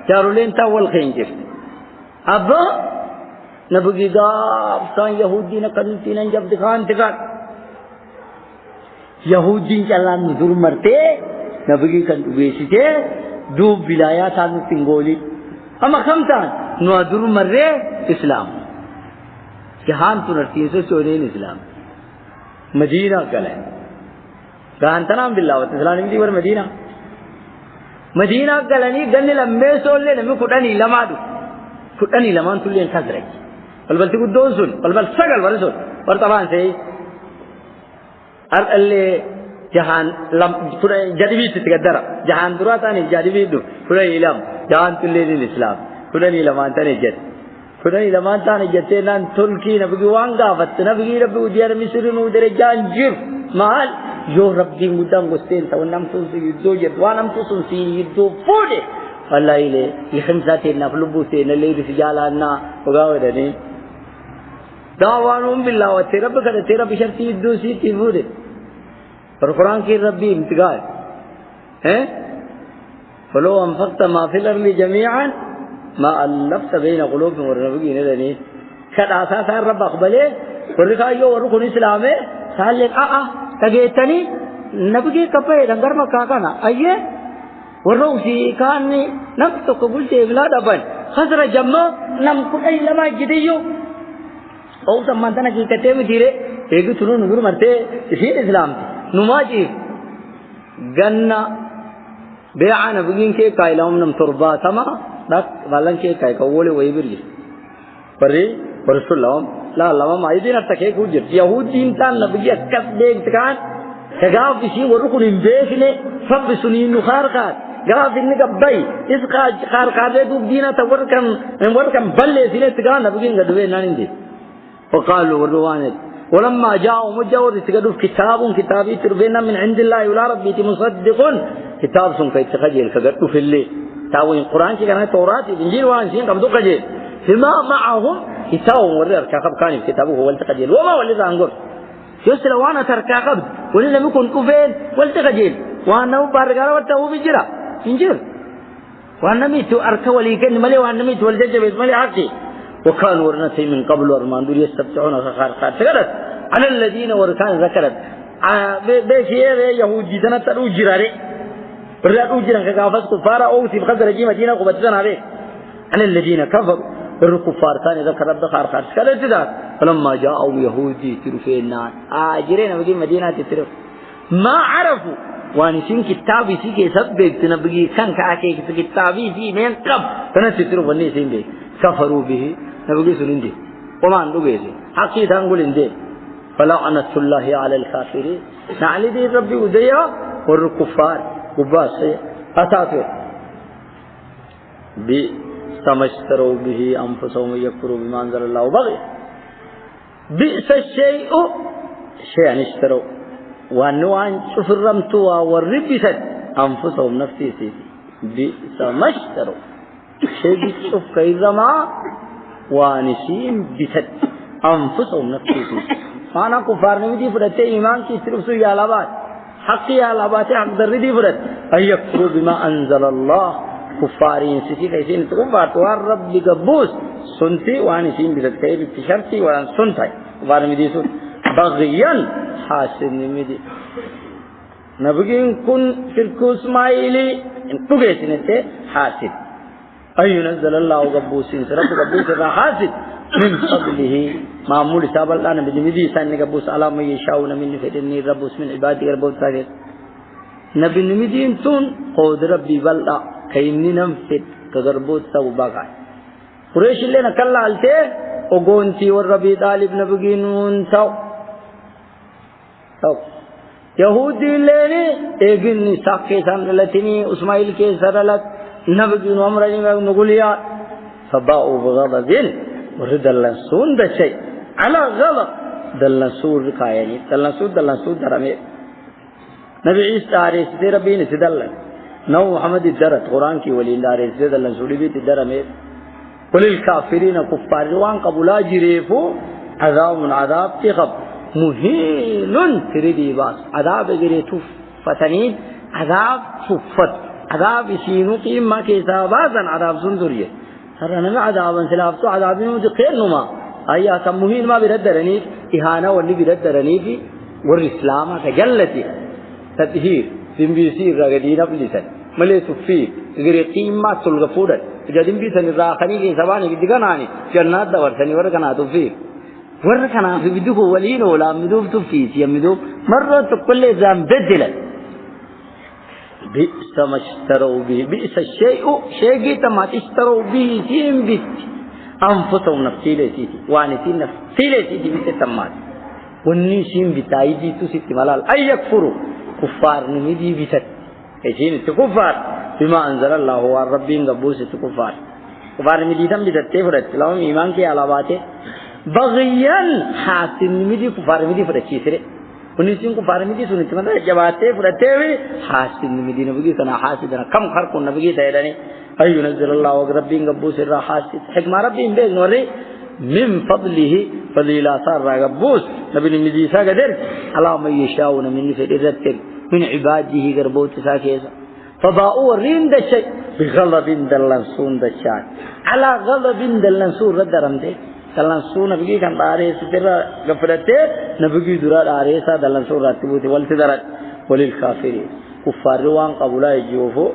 يارولين تاول خنجر أبا نبقي قاب سان يهودين قدلتين انجب دخان تقان يهودين جلان نذور مرتے نبقي كان تبيسيته دوب بلايات آدم تنگولي اما خمتان نوادر مرے اسلام جهان تنرتين سے چورین اسلام مدینہ کل ہے گانتنام بالله وتعالى نمدي ور مدینہ کلنی گن لمبے سولے نم کٹنی لمادو کٹنی لمان تلین خزرج بل تقدوسون بل سغل ورسول ورطبان سے اللي جهان لم جديد تقدر جهان دراتاني جديد فري لم جهان تلين الاسلام فري لمان تاني جد فري لمان تاني جتنان تركي نبغي وانغا نبغي ربي وديار مصر نو درجان جير مال جو ربي مدام غستين تو نام تو يدو يدوانم تو سي يدو فودي الله إله يخمساتين نفلبوسين اللي رجالنا وغاودني دعوانهم بالله وترب كذا ترب شرطي يدو سي تفودي القرآن کی ربی امتقال ہے فلو انفقت ما فی الارض جميعا ما الفت بین قلوبهم ورنبگی ندنی کد آساسا رب اقبلے ورکایو ورکن اسلامے سالین تگیتنی نبگی کپے رنگر مکاکانا ایے ورنوسی کانی نبتو قبول سے اولاد ابن خضر جمع نم کئی لما جدیو او سمانتنا کی کتے میں دیرے ایک سنو نظر مرتے اسی اسلام تھی نماجي جنة بيعنا بقين كي كاي لهم نم تربا تما لك بالن كي كاي كولي ويبري بري برسول لهم لا لهم ما يدين أتكي كوجر يهود دين تان نبغي أكف ديك تكان تجاوب بشيء وركون إنبيشنه فب سنين نخار كات قاف إنك بي إسقى خار قادة دينا وركم بل سنة تقانا بقين قدوين ناندي وقالوا والروانت ولما جاءوا مجاور تقدوا كتابي تربينا من عند الله ولا ربي مصدق كتاب سنك يتخجل فقدوا في الليل تاوين القرآن كان توراة إنجيل وانسين قبضوا قجل فيما معهم كتاب ورر كاقب كان كتابه هو التقجل وما ولد عنقر يسل وانا تركا قبض ولن يكون كفين والتقجل وانا بارقار واتهو بجرا إنجيل وانا ميتو أركا وليكن ملي وانا ميتو والججبت ملي حقي وكانوا ورنتي من قبل ورمان دول يستبتعون خارقات سقرت على الذين وركان ذكرت بشيء يهودي تنتلو جراري برادو جران كافس كفارا او في بخزر جي مدينه قبتنا عليه على الذين كفروا الكفار كان ذكر رب خارقات سقرت ذات فلما جاءوا يهودي ترفينا اجرين بقي مدينه تترف ما عرفوا وانسين كتابي سي كي سبب تنبغي كان كاكي كتابي في من قب تنترف وني سين دي كفروا به نبغي سنندي وما ندغي حقي تنقولندي فلعنة الله على الكافرين نعلي دي ربي وديا والكفار وباس أتاتوا بسمشتروا به أنفسهم يكفروا بما أنزل الله بغي بئس الشيء شيئا اشتروا وأنوان سفرمتوا والربست أنفسهم نفسي سيدي بئس ما اشتروا شيء بيشوف كذا ما وانسين بيت أنفسهم نفسهم أنا كفار نمدي فرت إيمان كي صرف سوي علابات حقي علابات حق دردي فرت أيكفروا بما أنزل الله كفارين سيسي كيسين تكفار توار رب بقبوس سنتي وانسين بيت كيف بتشرتي وان سنتي كفار نمدي سن بغيا حاسد نمدي نبغين كن فركوس مايلي تجيسين تي حاسد أي ينزل الله قبوسين رب قبوس حاسد من قبله معمول حساب الله نبي مدي سان قبوس على ما يشاءون من فدني ربوس من عبادي ربوس تاجر نبي نمدي انتون قود ربي بلدا كيني نمفت كغربوت توبا قريش اللي نكلا علته وغونتي والربي طالب نبغينون تو يهودي اللي اجن ساكي ساملتني اسماعيل کے سرلت نبي عمرني نقوليا فباءوا بغضب ورد اللنسون ده شيء على غضب دلنسور كايني دلنسور درمي نبي عيسى عليه السلام ربي نسدل نو محمد الدرت قرآن کی ولی اللہ عليه السلام دلنسور بھی درمي وللكافرين كفار وان قبلا جريفو عذاب تخب مهين تريدي باس عذاب جريتو فتنين عذاب ففت عذاب سينو قيمة كيسابازا عذاب سندرية سرنا عذابا سلافته عذاب نود قينما أيها سموهين ما بردرني إهانة واللي بردرني في والإسلام كجلتي تطهير بيصير رجدين بلسان ملء تفيد غير قيمة سلغفورة جدين بيسن الراخني كيساباني كدكاناني جنات دورسني وركنا تفيد وركنا في بدوه ولين ولا مدوب تفيد يمدوب مرة كل زام بدلت بئس ما اشتروا به بئس الشيء شيء ما اشتروا به سين بيت أنفسهم نفسي لسيتي وانسين نفسي لسيتي بيت تمات ونسين بتاعي دي تسيت ملال أي يكفروا كفار نمدي بيت كشين تكفار بما أنزل الله والربين قبوس تكفار كفار نمدي تم بيت تفرت لهم إيمان كي على باته بغيا حاسين نمدي كفار نمدي فرت شيء ونسين كفار نمدي سنت ماذا جباته فرت تبي حاسين نمدي نبغي سنا حاسدنا كم خرق نبغي تايراني أي ينزل الله وقربين قبوس الرحاسد حكمة ربين بيز نوري من فضله فضيلة صار قبوس نبي نمدي ساقدر على ما يشاءون من فريرتك من عباده قربوت ساكيسا فباءوا الرين دشي بغضب دلنسون دشاي على غضب دلنسون رد رمده دلنسون نبغي كان داريس ترى غفرته نبغي درا داريسا دلنسون راتبوت والتدرج وللكافرين كفار وان قبولا يجوفو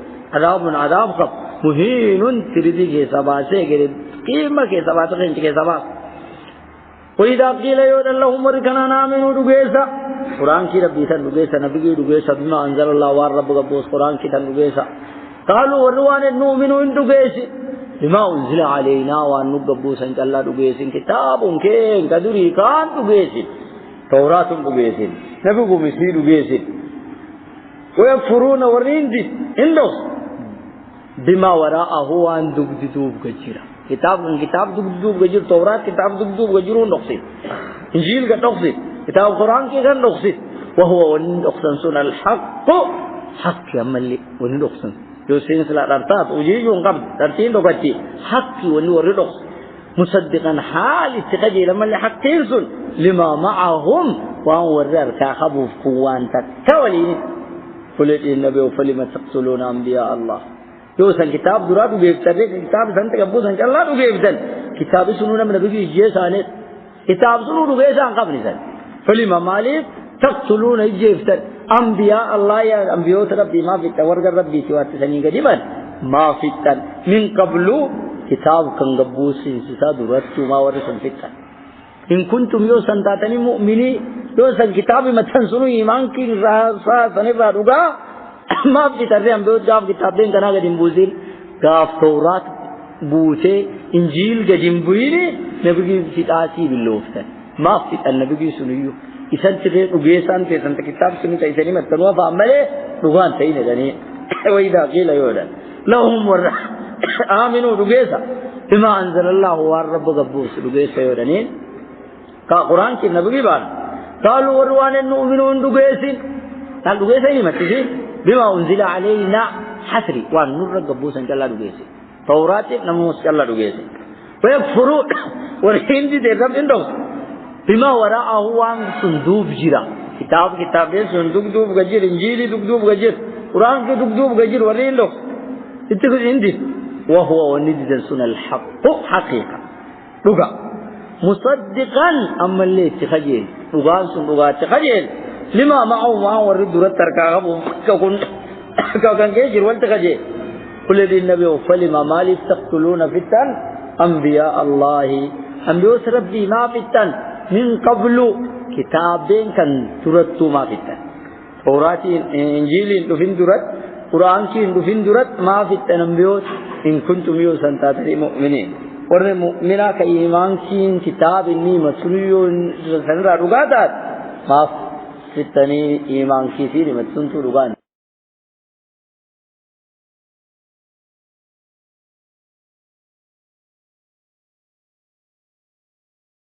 عذاب خب مهين تريدي کے سبا سے گرے قیمت کے سبا سے کے سبا وإذا قيل يا اللهم ركنا نامن رغيسا قرآن کی رب دیسا رغيسا نبی کی رغيسا بما انزل الله وار رب قبوس قرآن کی تن رغيسا قالوا وروان نؤمن ان رغيس بما انزل علينا وان قبوس ان الله رغيس كتاب کے قدری کان رغيس تورات رغيس نبی کو مسیح رغيس ويكفرون ورين دي اندوس بما وراءه وان دبدوب گجرا كتاب دبدوب گجر تورات كتاب دبدوب گجرون نقصد انجيل کا نقصد كتاب قرآن کے کا نقصد وهو ون نقصن الحق حق يملي ون نقصن جو سلسلة رتات وجيجون قبل ترتين دوكتي حق ون ورنقص مصدقا حال اتقاجي لما اللي حق تنسل لما معهم وان ورر كاخبوا فوان تكولي قلت النبي فلما تقتلون انبياء الله يوسن كتاب درات وبيفتر كتاب سنت كبو سن الله وبيفتر كتاب سنون من نبي جيسانه كتاب سنون وبيسان قبل سن فلما مالك تقتلون يجفتر انبياء الله يا انبياء ربي ما في تورغ ربي سوات سني غديبن ما فتن من قبل كتاب كان غبوس سيسا درات ما ورسن فتن ان كنتم يوسن تاتني مؤمني يوسن كتاب متن سنو ایمان کی راسا سنبا رغا ما في ترى انبياء جاب كتاب دين كنا غدين بوزين غاف تورات بوته انجيل غدين بويني نبي كتاسي باللوفتن ما في النبي سنيو isan tire ugesan te sant kitab suni ta isani mattanwa fa amale rugan tay ne dani waida qila yoda lahum war aminu ugesa bima anzalallahu war rabb gabbus ugesa yoda ne ka quran ki nabi ban qalu warwane nu'minun ugesin ta ugesa ni matti bima unzila alayna hasri wa nur gabbusan kala ugesi tawrat namus kala ugesi wa yakfuru war hindi de rab indo بما وراءه وان صندوق جرا كتاب دے صندوق دوب گجر انجیلی دوب گجر قرآن کے دوب گجر ورین لو اتکو اندی وهو وندد سن الحق حقيقة لغا مصدقا اما اللي اتخجل لغان سن لغا اتخجل لما معه ما ورد درد ترکاغب كوكان گجر والتخجل قل للنبي فلما مالي تقتلون فتن انبياء الله انبياء ربي ما فتن من قبل كتابين كان ترتو ما فيتا تورات انجيل دفين درت قران كي دفين درت ما فيتا نبيوت ان كنتم يوسنتاتري مؤمنين ور مؤمنا كايمان كين كتاب اني مسليو سنرا رغادات ما فيتني ايمان كي سيري متسنتو رغان